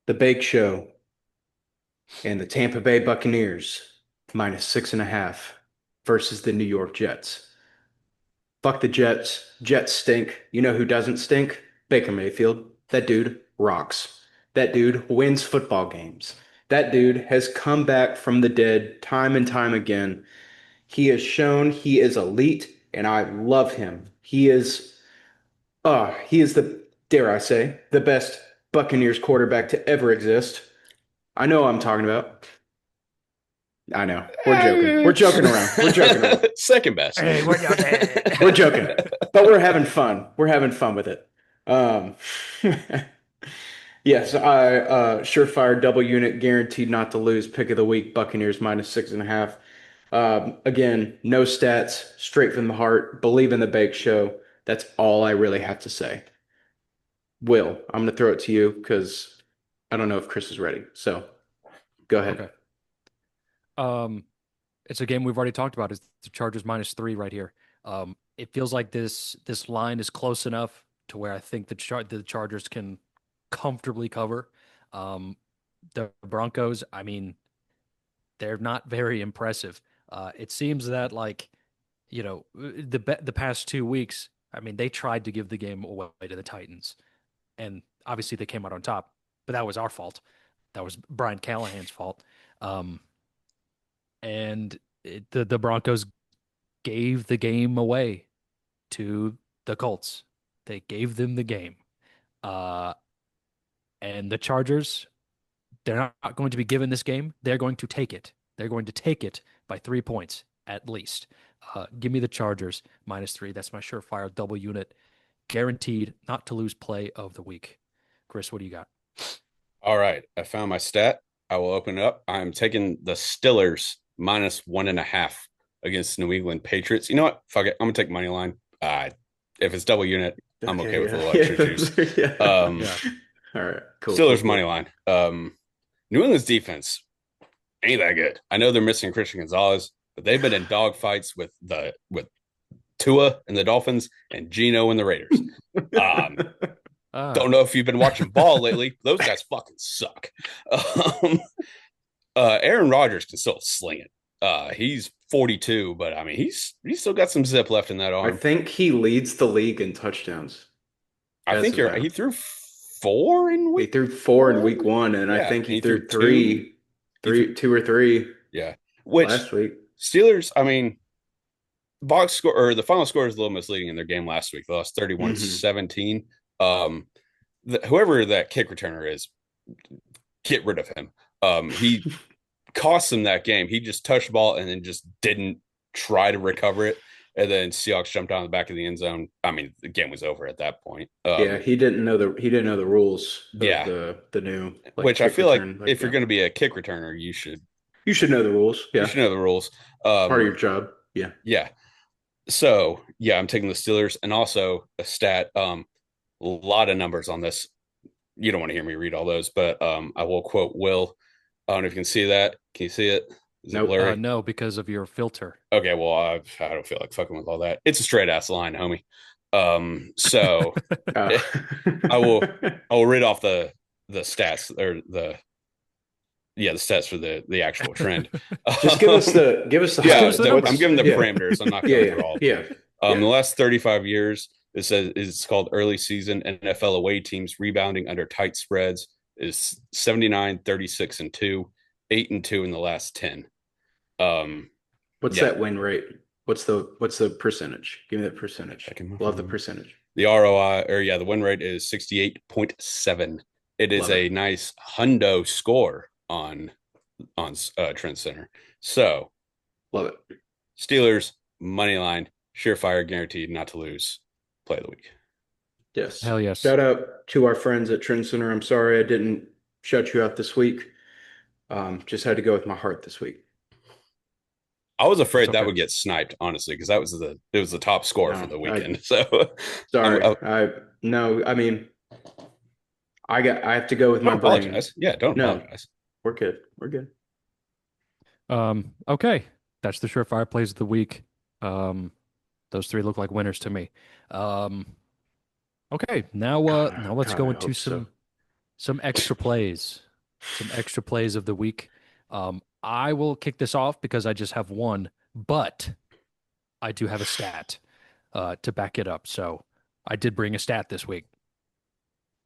The Bake Show and the Tampa Bay Buccaneers -6.5 versus the New York Jets. Fuck the Jets. Jets stink. You know who doesn't stink? Baker Mayfield. That dude rocks. That dude wins football games. That dude has come back from the dead time and time again. He has shown he is elite, and I love him. He is the, dare I say, the best Buccaneers quarterback to ever exist. I know what I'm talking about. I know. We're joking. We're joking around. We're joking around. Second best. Hey, what y'all We're joking. But we're having fun. We're having fun with it. Um, yes, surefire double unit guaranteed not to lose. Pick of the week, Buccaneers -6.5. Again, no stats, straight from the heart. Believe in the bake show. That's all I really have to say. Will, I'm going to throw it to you because I don't know if Chris is ready. So go ahead. Okay. Um, it's a game we've already talked about. It's the Chargers -3 right here. It feels like this line is close enough to where I think the Chargers can comfortably cover. Um, the Broncos, I mean, they're not very impressive. It seems that the past 2 weeks, I mean, they tried to give the game away to the Titans, and obviously they came out on top, but that was our fault. That was Brian Callahan's fault. Um, and the Broncos gave the game away to the Colts. They gave them the game. Uh, and the Chargers, they're not going to be given this game. They're going to take it. They're going to take it by 3 points at least. Give me the Chargers -3. That's my surefire double unit, guaranteed not to lose play of the week. Chris, what do you got? All right. I found my stat. I will open it up. I'm taking the Steelers -1.5 against New England Patriots. You know what? Fuck it. I'm gonna take money line. If it's double unit, I'm okay with a little extra juice. Yeah. Yeah. All right. Cool. Steelers Cool. money line. New England's defense ain't that good. I know they're missing Christian Gonzalez, but they've been in dog fights with Tua and the Dolphins and Geno and the Raiders. Don't know if you've been watching ball lately. Those guys fucking suck. Aaron Rodgers can still sling it. He's 42, but I mean he's still got some zip left in that I arm. think he leads the league in touchdowns. I think he threw 4 in He week. threw 4 in week 1, and I Yeah, think and he threw two or three Yeah, which last week. Steelers. I mean, box score or the final score is a little misleading in their game last week. They lost 31-17. Whoever that kick returner is, get rid of him. He cost them that game. He just touched the ball and then just didn't try to recover it. And then Seahawks jumped on the back of the end zone. I mean, the game was over at that point. Yeah, he didn't know the rules of Yeah. the new Which I kick feel like return. if you're going to be a kick returner, you should know the rules. Yeah, know the rules. part of your job. Yeah. Yeah. So yeah, I'm taking the Steelers, and also a stat. A lot of numbers on this. You don't want to hear me read all those, but I will quote Will. I don't know if you can see that. Can you see it? Is it blurry? No, because of your filter. Okay, well, I don't feel like fucking with all that. It's a straight ass line, homie. So I will read off the stats or the stats for the actual trend. Just give us the I'm giving the parameters. I'm not going through all. Yeah. The last 35 years, it says it's called early season NFL away teams rebounding under tight spreads is 79, 36, and 2, 8 and 2 in the last 10. What's that win rate? What's the percentage? Give me that percentage. Love the percentage. The ROI the win rate is 68.7. It is a nice hundo score on Trend Center. So love it. Steelers money line, surefire, guaranteed not to lose. Play of the week. Yes. Hell yes. Shout out to our friends at Trend Center. I'm sorry I didn't shut you out this week. Just had to go with my heart this week. I was afraid that would get sniped, honestly, because it was the top score for the weekend. Sorry. I mean, I have to go with my brain. Apologize. Yeah, don't apologize. We're good. We're good. Okay. That's the surefire plays of the week. Those 3 look like winners to me. Okay, now let's go into some extra plays. Some extra plays of the week. I will kick this off because I just have one, but I do have a stat to back it up. So I did bring a stat this week.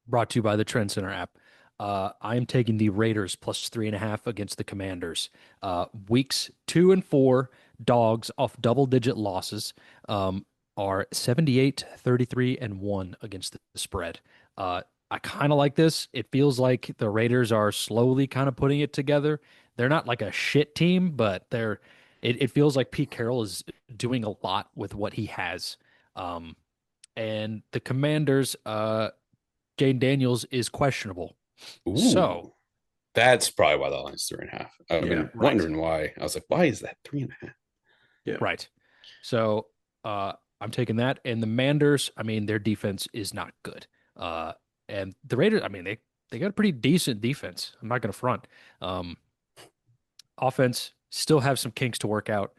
Brought to you by the Trend Center app. I am taking the Raiders +3.5 against the Commanders. Weeks 2 and 4, Dogs off double-digit losses are 78, 33, and 1 against the spread. I kind of like this. It feels like the Raiders are slowly kind of putting it together. They're not like a shit team, but it feels like Pete Carroll is doing a lot with what he has. Um, and the Commanders, Jane Daniels is questionable. So, Ooh, that's probably why the line's 3.5. I've Yeah, been right. wondering why. I was like, why is that 3.5? yeah. Right. So I'm taking that. And the Manders, I mean, their defense is not good. And the Raiders, I mean, they got a pretty decent defense. I'm not going to front. Um, Offense still have some kinks to work out.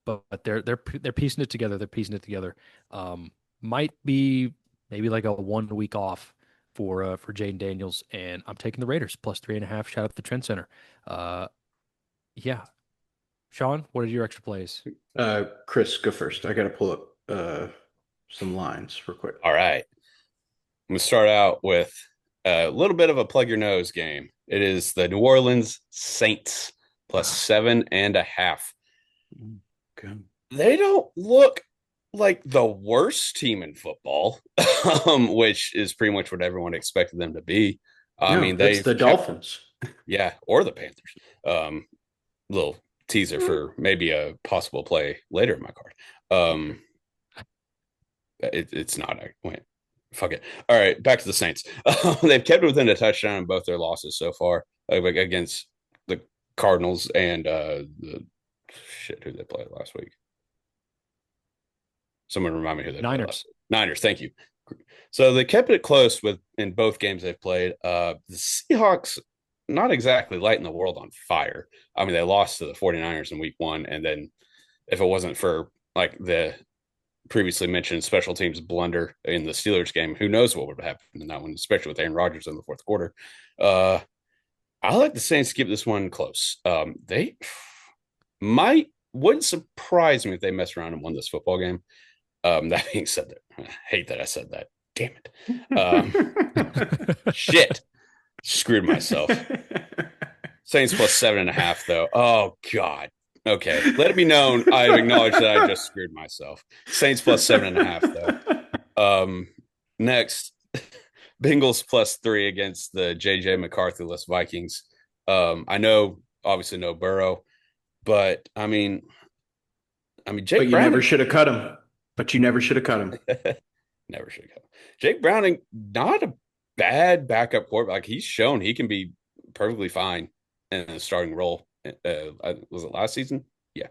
But they're piecing it together. They're piecing it together. Might be maybe like a 1 week off for Jaden Daniels, and I'm taking the Raiders plus 3.5. Shout out to the Trend Center. Uh, yeah, Sean, what are your extra plays? Chris, go first. I got to pull up some lines real quick. All right. I'm going to start out with a little bit of a plug your nose game. It is the New Orleans Saints plus Ah, 7.5. okay. They don't look like the worst team in football, which is pretty much what everyone expected them to be. I No, mean, that's they've the kept, Dolphins. yeah, or the Panthers. Little teaser Mm. for maybe a possible play later in my card. Okay. It's not. I went, fuck it. All right, back to the Saints. They've kept it within a touchdown in both their losses so far, like against the Cardinals and the shit who they played last week. Someone remind me who they played last Niners. week. Niners, thank you. So they kept it close with in both games they've played. The Seahawks, not exactly lighting the world on fire. I mean, they lost to the 49ers in week one. And then if it wasn't for like the previously mentioned special teams blunder in the Steelers game, who knows what would have happened in that one, especially with Aaron Rodgers in the fourth quarter. Uh, I like the Saints to keep this one close. They might wouldn't surprise me if they mess around and won this football game. That being said, I hate that I said that. Damn it. Shit. Screwed myself. Saints plus 7.5, though. Oh, God. Okay. Let it be known I've acknowledged that I just screwed myself. Saints plus 7.5, though. Next, Bengals plus 3 against the JJ McCarthy-less Vikings. I know, obviously, no Burrow, but But Jake you never Browning should have cut him. But you never should have cut him. never should go. Jake Browning, not a bad backup quarterback. Like he's shown he can be perfectly fine in a starting role. Was it last season? Yeah.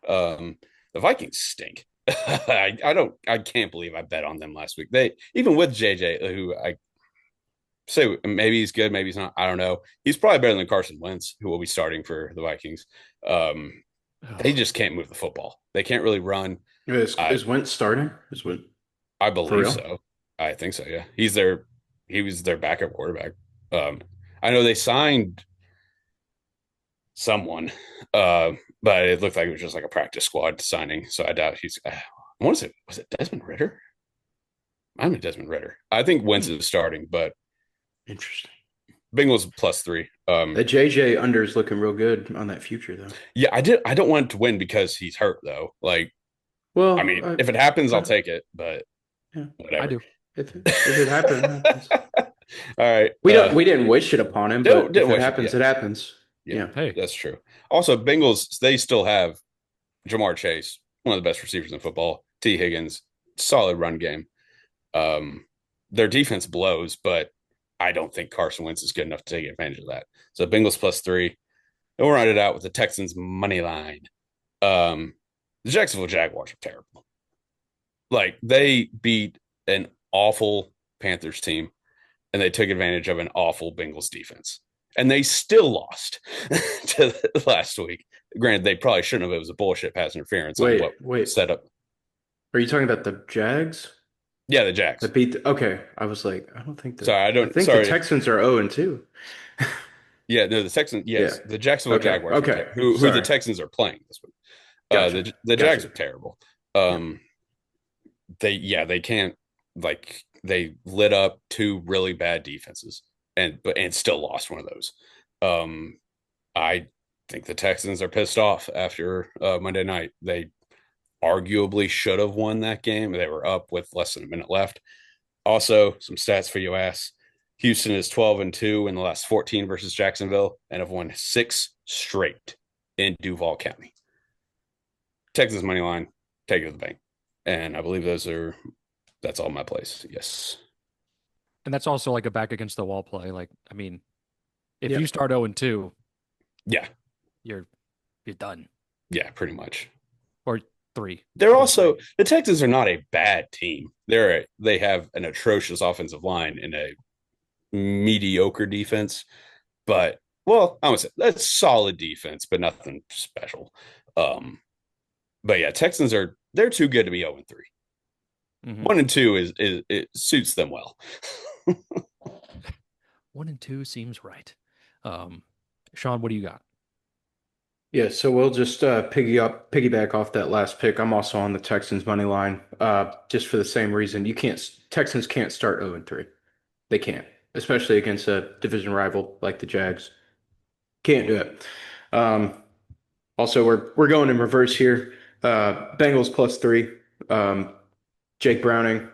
The Vikings stink. I can't believe I bet on them last week. They even with JJ, who I say maybe he's good, maybe he's not. I don't know. He's probably better than Carson Wentz, who will be starting for the Vikings. They Oh, just can't move the football. They can't really run. Is Wentz starting? Is Wentz I for believe real? so. I think so. Yeah, he was their backup quarterback. Um, I know they signed someone, but it looked like it was just like a practice squad signing. So I doubt he's. What was it Desmond Ritter? I'm a Desmond Ritter. I think Wentz hmm. is starting, but Interesting. Bengals plus 3. That JJ under is looking real good on that future though. Yeah, I did. I don't want to win because he's hurt though. Like, I Well, mean, if it happens, I'll uh, take it. But yeah. I whatever. do. If it happens, it happens. All right. We didn't wish it upon him, but Didn't if it wish it. Yeah, happens, it happens. yeah, Yeah. Hey, that's true. Also, Bengals, they still have Jamar Chase, one of the best receivers in football. T. Higgins, solid run game. Um, their defense blows, but I don't think Carson Wentz is good enough to take advantage of that. So Bengals plus 3. And we'll round it out with the Texans money line. Um, the Jacksonville Jaguars are terrible. Like they beat an awful Panthers team and they took advantage of an awful Bengals defense. And they still lost to last week. Granted, they probably shouldn't have. It was a bullshit pass interference on what Wait. set up. Are you talking about the Jags Yeah, the Jags. that beat okay, I was like, I don't think that Sorry, I I don't. think the Sorry. Texans are 0 and 2. Yeah, no, the Texans. Yeah. Yes, the Jacksonville Okay. Jaguars are Okay. who the Sorry. Texans are playing this week. Gotcha. The Jags Gotcha. are terrible. Yeah. They can't like they lit up 2 really bad defenses and still lost one of those. Um, I think the Texans are pissed off after Monday night. They arguably should have won that game. They were up with less than a minute left. Also, some stats for you ass. Houston is 12-2 in the last 14 versus Jacksonville and have won 6 straight in Duval County. Texas money line, take it to the bank. And I believe that's all my plays. Yes. And that's also like a back against the wall play. Like, I mean, if Yep. you start 0-2, Yeah. you're done. Yeah, pretty much. Or 3. They're Or also 3. the Texans are not a bad team. They have an atrocious offensive line and a mediocre defense, but well, I would say that's solid defense, but nothing special. But yeah, they're too good to be 0-3. Mm-hmm. 1-2 is it suits them well. 1-2 seems right. Sean, what do you got? Yeah, so we'll just piggyback off that last pick. I'm also on the Texans money line, just for the same reason. Texans can't start 0-3. They can't, especially against a division rival like the Jags. Can't do it. Also, we're going in reverse here. Bengals +3. Jake Browning,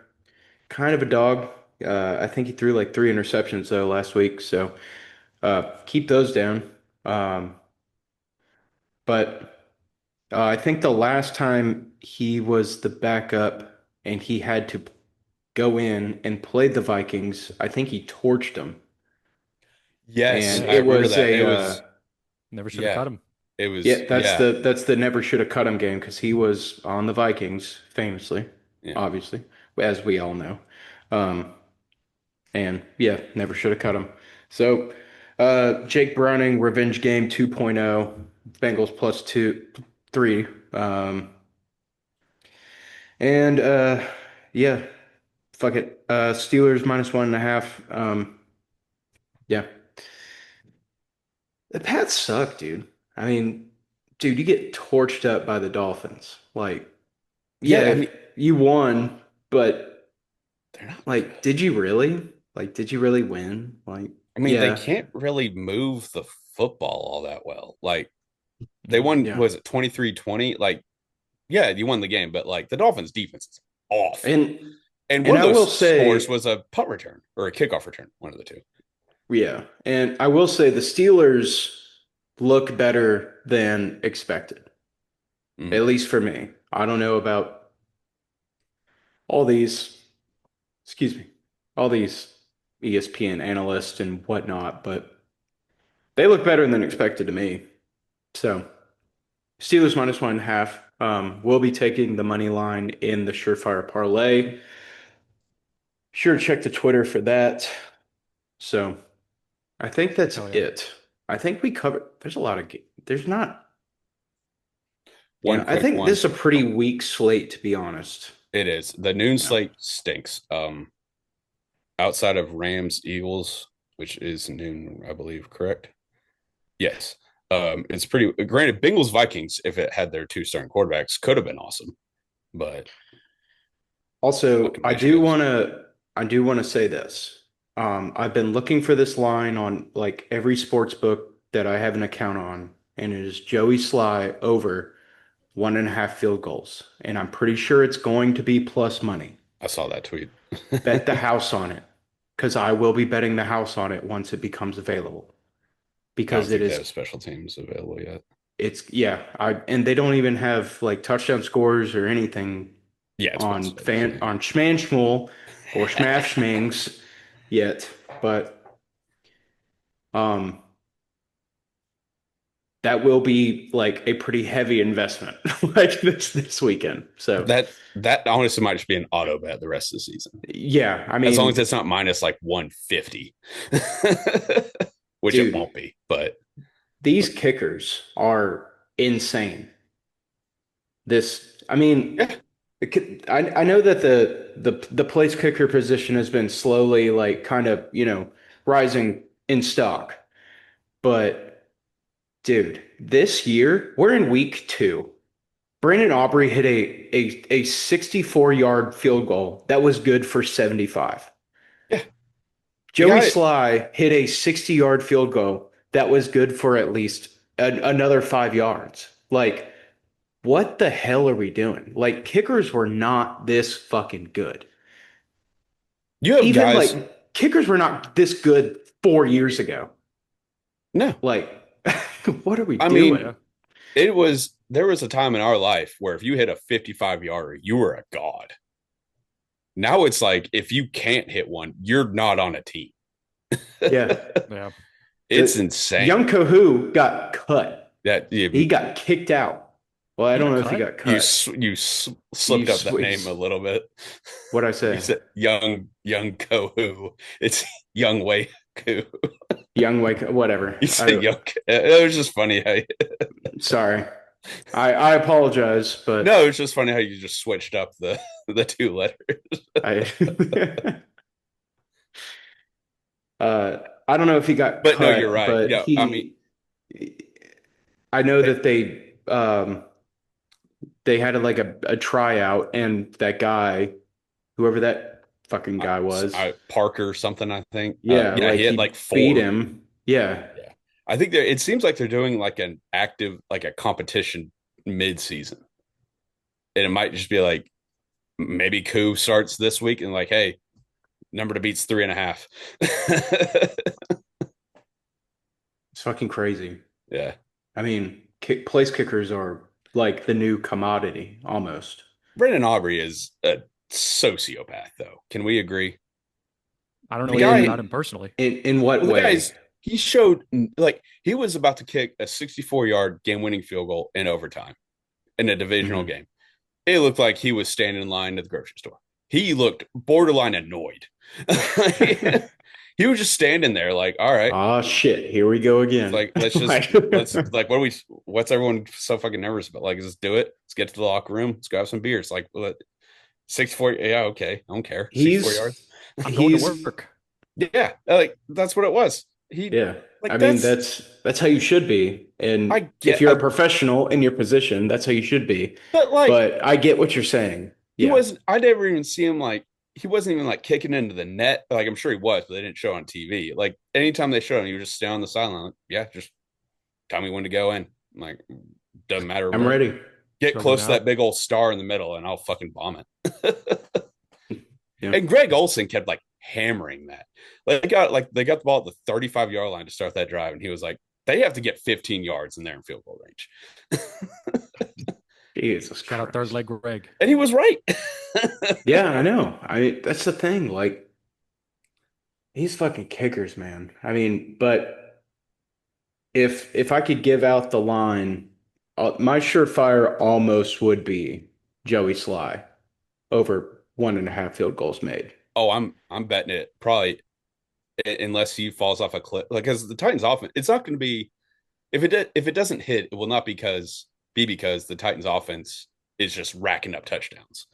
kind of a dog. I think he threw like 3 interceptions though last week, so keep those down. Um, but I think the last time he was the backup and he had to go in and play the Vikings, I think he torched them, Yes, and Yeah. I it remember was that. a It was Never should have yeah, cut him. it yeah. was That's yeah, the never should have cut him game because he was on the Vikings famously, yeah. obviously, as we all know. Um, And yeah, never should have cut him. So, Jake Browning, Revenge Game 2.0, Bengals +3. And yeah, fuck it. Steelers -1.5. Yeah. The Pats suck, dude. I mean, dude, you get torched up by the Dolphins. Like, yeah, Yeah, I if mean, you won, but they're not like, good. did you really? Like, did you really win? Like, I mean, they yeah, can't really move the football all that well. Like they Mm-hmm. won, yeah. was it 23-20? Like, yeah, you won the game, but like the Dolphins defense is awful. And And one and of I will those scores say, was a punt return or a kickoff return, one of the two. yeah, and I will say the Steelers look better than expected, Mm. at least for me. I don't know about all these, excuse me, all these ESPN analysts and whatnot, but they look better than expected to me. So Steelers -1.5. We'll be taking the money line in the Surefire parlay. Sure, check the Twitter for that. So I think that's Hell yeah. it. I think we covered. There's a lot of. There's not. One I quick think one. this is a pretty weak slate, to be honest. It is. The noon Yeah. slate stinks. Outside of Rams Eagles, which is noon, I believe, correct? Yes. It's pretty granted, Bengals Vikings, if it had their two starting quarterbacks, could have been awesome. But Also, fucking Michigans. I do want to say this. I've been looking for this line on like every sports book that I have an account on, and it is Joey Sly over 1.5 field goals. And I'm pretty sure it's going to be plus money. I saw that tweet. Bet the house on it, because I will be betting the house on it once it becomes available. I don't Because it think they have is, special teams available yet. it's yeah, and they don't even have like touchdown scores or anything Yeah, it's been on special Schman Schmool or Schmash Schmings yet, but um that will be like a pretty heavy investment like this weekend. So that honestly might just be an auto bet the rest of the season. yeah, I As long as mean, it's not minus like 150, which it dude, won't be. But these kickers are insane. I mean, yeah, I know that the place kicker position has been slowly like kind of, rising in stock, but dude, this year we're in week 2. Brandon Aubrey hit a 64-yard field goal that was good for 75. yeah, you Joey got it. Sly hit a 60-yard field goal that was good for at least another 5 yards. Like, what the hell are we doing? Like, kickers were not this fucking good. You have Even guys. like kickers were not this good 4 years ago. No, Like, what are we I mean, Yeah. doing? there was a time in our life where if you hit a 55 yarder, you were a god. Now it's like if you can't hit one, you're not on a team. Yeah. Yeah. It's The insane young Kohu got cut. that He got kicked out. Well, I He don't got know if he cut. got cut. slipped up that name a little bit. What I You say? said young Kohu. It's young Wei Koo. Young Wake, whatever. You said young. It was just funny how. Sorry. I apologize, No, but it's just funny how you just switched up the two letters. I I don't know if he got But no, you're cut, right. but Yeah, I mean, I know it, that they had like a tryout and that guy, whoever that fucking guy was, Parker something. I think. yeah, Yeah, like he had like he beat four. him. Yeah. Yeah, I think it seems like they're doing like an active like a competition mid season, and it might just be like maybe Koo starts this week and like, hey, number to beats 3.5. It's fucking crazy. Yeah. I mean, place kickers are like the new commodity almost. Brendan Aubrey is a sociopath, though. Can we agree? I don't know The anything guy, about In him personally. in what well, the way? guy's, he showed like he was about to kick a 64-yard game winning field goal in overtime in a divisional Mhm. game. It looked like he was standing in line at the grocery store. He looked borderline annoyed. He was just standing there, like, all right, Oh shit, here we go it's again. like let's like what's everyone so fucking nervous about? Like, just do it. Let's get to the locker room. Let's grab some beers. Like, 64, yeah, okay, I don't care. 64 he's yards. I'm going to he's work. Yeah, like that's what it was. He yeah. I like mean, that's how you should be. And I if get you're a professional in your position, that's how you should be. but like But I get what you're saying. he Yeah. wasn't. I never even see him like he wasn't even like kicking into the net. Like I'm sure he was, but they didn't show on TV. Like anytime they showed him, he was just staying on the sideline. Like, yeah, just tell me when to go in. I'm like, doesn't matter. I'm ready. Get Show me close to now. that big old star in the middle, and I'll fucking bomb it. Yeah. And Greg Olson kept like hammering that. Like they got the ball at the 35-yard line to start that drive, and he was like, they have to get 15 yards in there in field goal range. Jesus Shout out third Christ. leg Greg. And he was right. Yeah, I know. That's the thing. Like, he's fucking kickers, man. I mean, but if I could give out the line, my surefire almost would be Joey Sly over 1.5 field goals made. Oh, I'm betting it probably unless he falls off a cliff. Like because the Titans offense, it's not going to be if it doesn't hit, it will not because the Titans offense is just racking up touchdowns.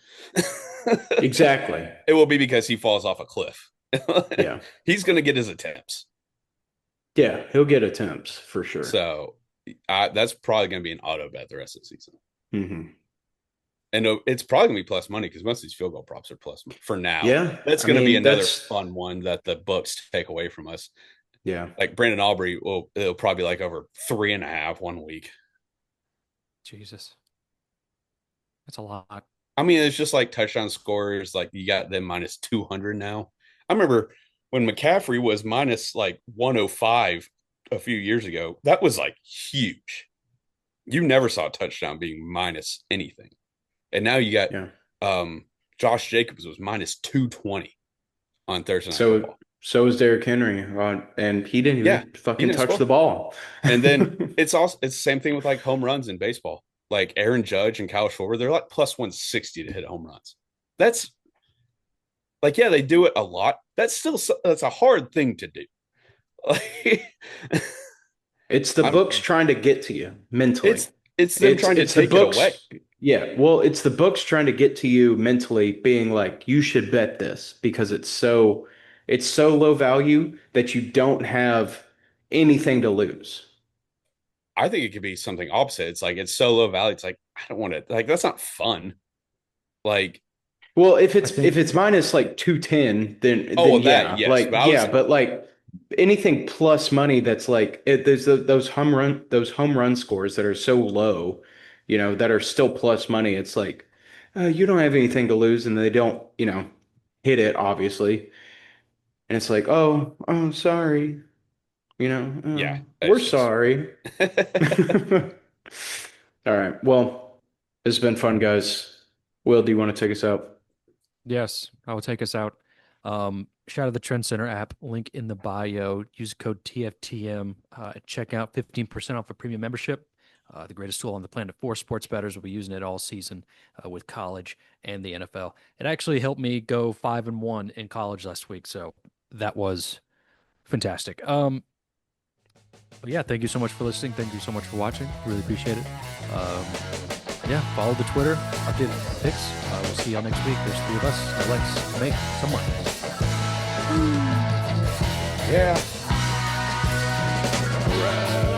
Exactly. It will be because he falls off a cliff. Yeah. He's going to get his attempts. Yeah, he'll get attempts for sure. So that's probably going to be an auto bet the rest of the season. Hmm. And it's probably going to be plus money because most of these field goal props are plus money for now. Yeah, That's I going to be mean another that's fun one that the books take away from us. yeah. Like Brandon Aubrey it'll probably be like over 3.5 one week. Jesus. That's a lot. I mean, it's just like touchdown scorers, like you got them minus 200 now. I remember when McCaffrey was minus like 105 a few years ago. That was like huge. You never saw a touchdown being minus anything. And now you got Yeah. Josh Jacobs was minus 220 on Thursday Night So Football. so is Derrick Henry, and he didn't Yeah, even he fucking didn't touch score. the ball. And then it's the same thing with like home runs in baseball. Like Aaron Judge and Kyle Schwarber, they're like plus 160 to hit home runs. That's like, yeah, they do it a lot. That's a hard thing to do. Like, It's the I'm, books trying to get to you mentally. it's them trying to It's the take it away. books. Yeah, well, it's the books trying to get to you mentally, being like, you should bet this because it's so low value that you don't have anything to lose. I think it could be something opposite. It's like it's so low value. It's like I don't want to like that's not fun. Like, Well, if I it's think if it's minus like 210, then oh well, that yeah, yes, like but I was yeah, but like anything plus money that's like there's those home run scores that are so low, that are still plus money. It's like you don't have anything to lose, and they don't, hit it obviously, and it's like, oh, sorry, Yeah, we're it's just sorry. All right, well, it's been fun, guys. Will, do you want to take us out? Yes, I will take us out. Shout out the Trend Center app, link in the bio. Use code TFTM. Check out 15% off a premium membership. The greatest tool on the planet for sports bettors. Will be using it all season with college and the NFL. It actually helped me go 5-1 in college last week, so that was fantastic. But yeah, thank you so much for listening. Thank you so much for watching. Really appreciate it. Um, yeah, follow the Twitter, updated picks. We'll see y'all next week. There's 3 of us. Let's make some money. yeah. All right.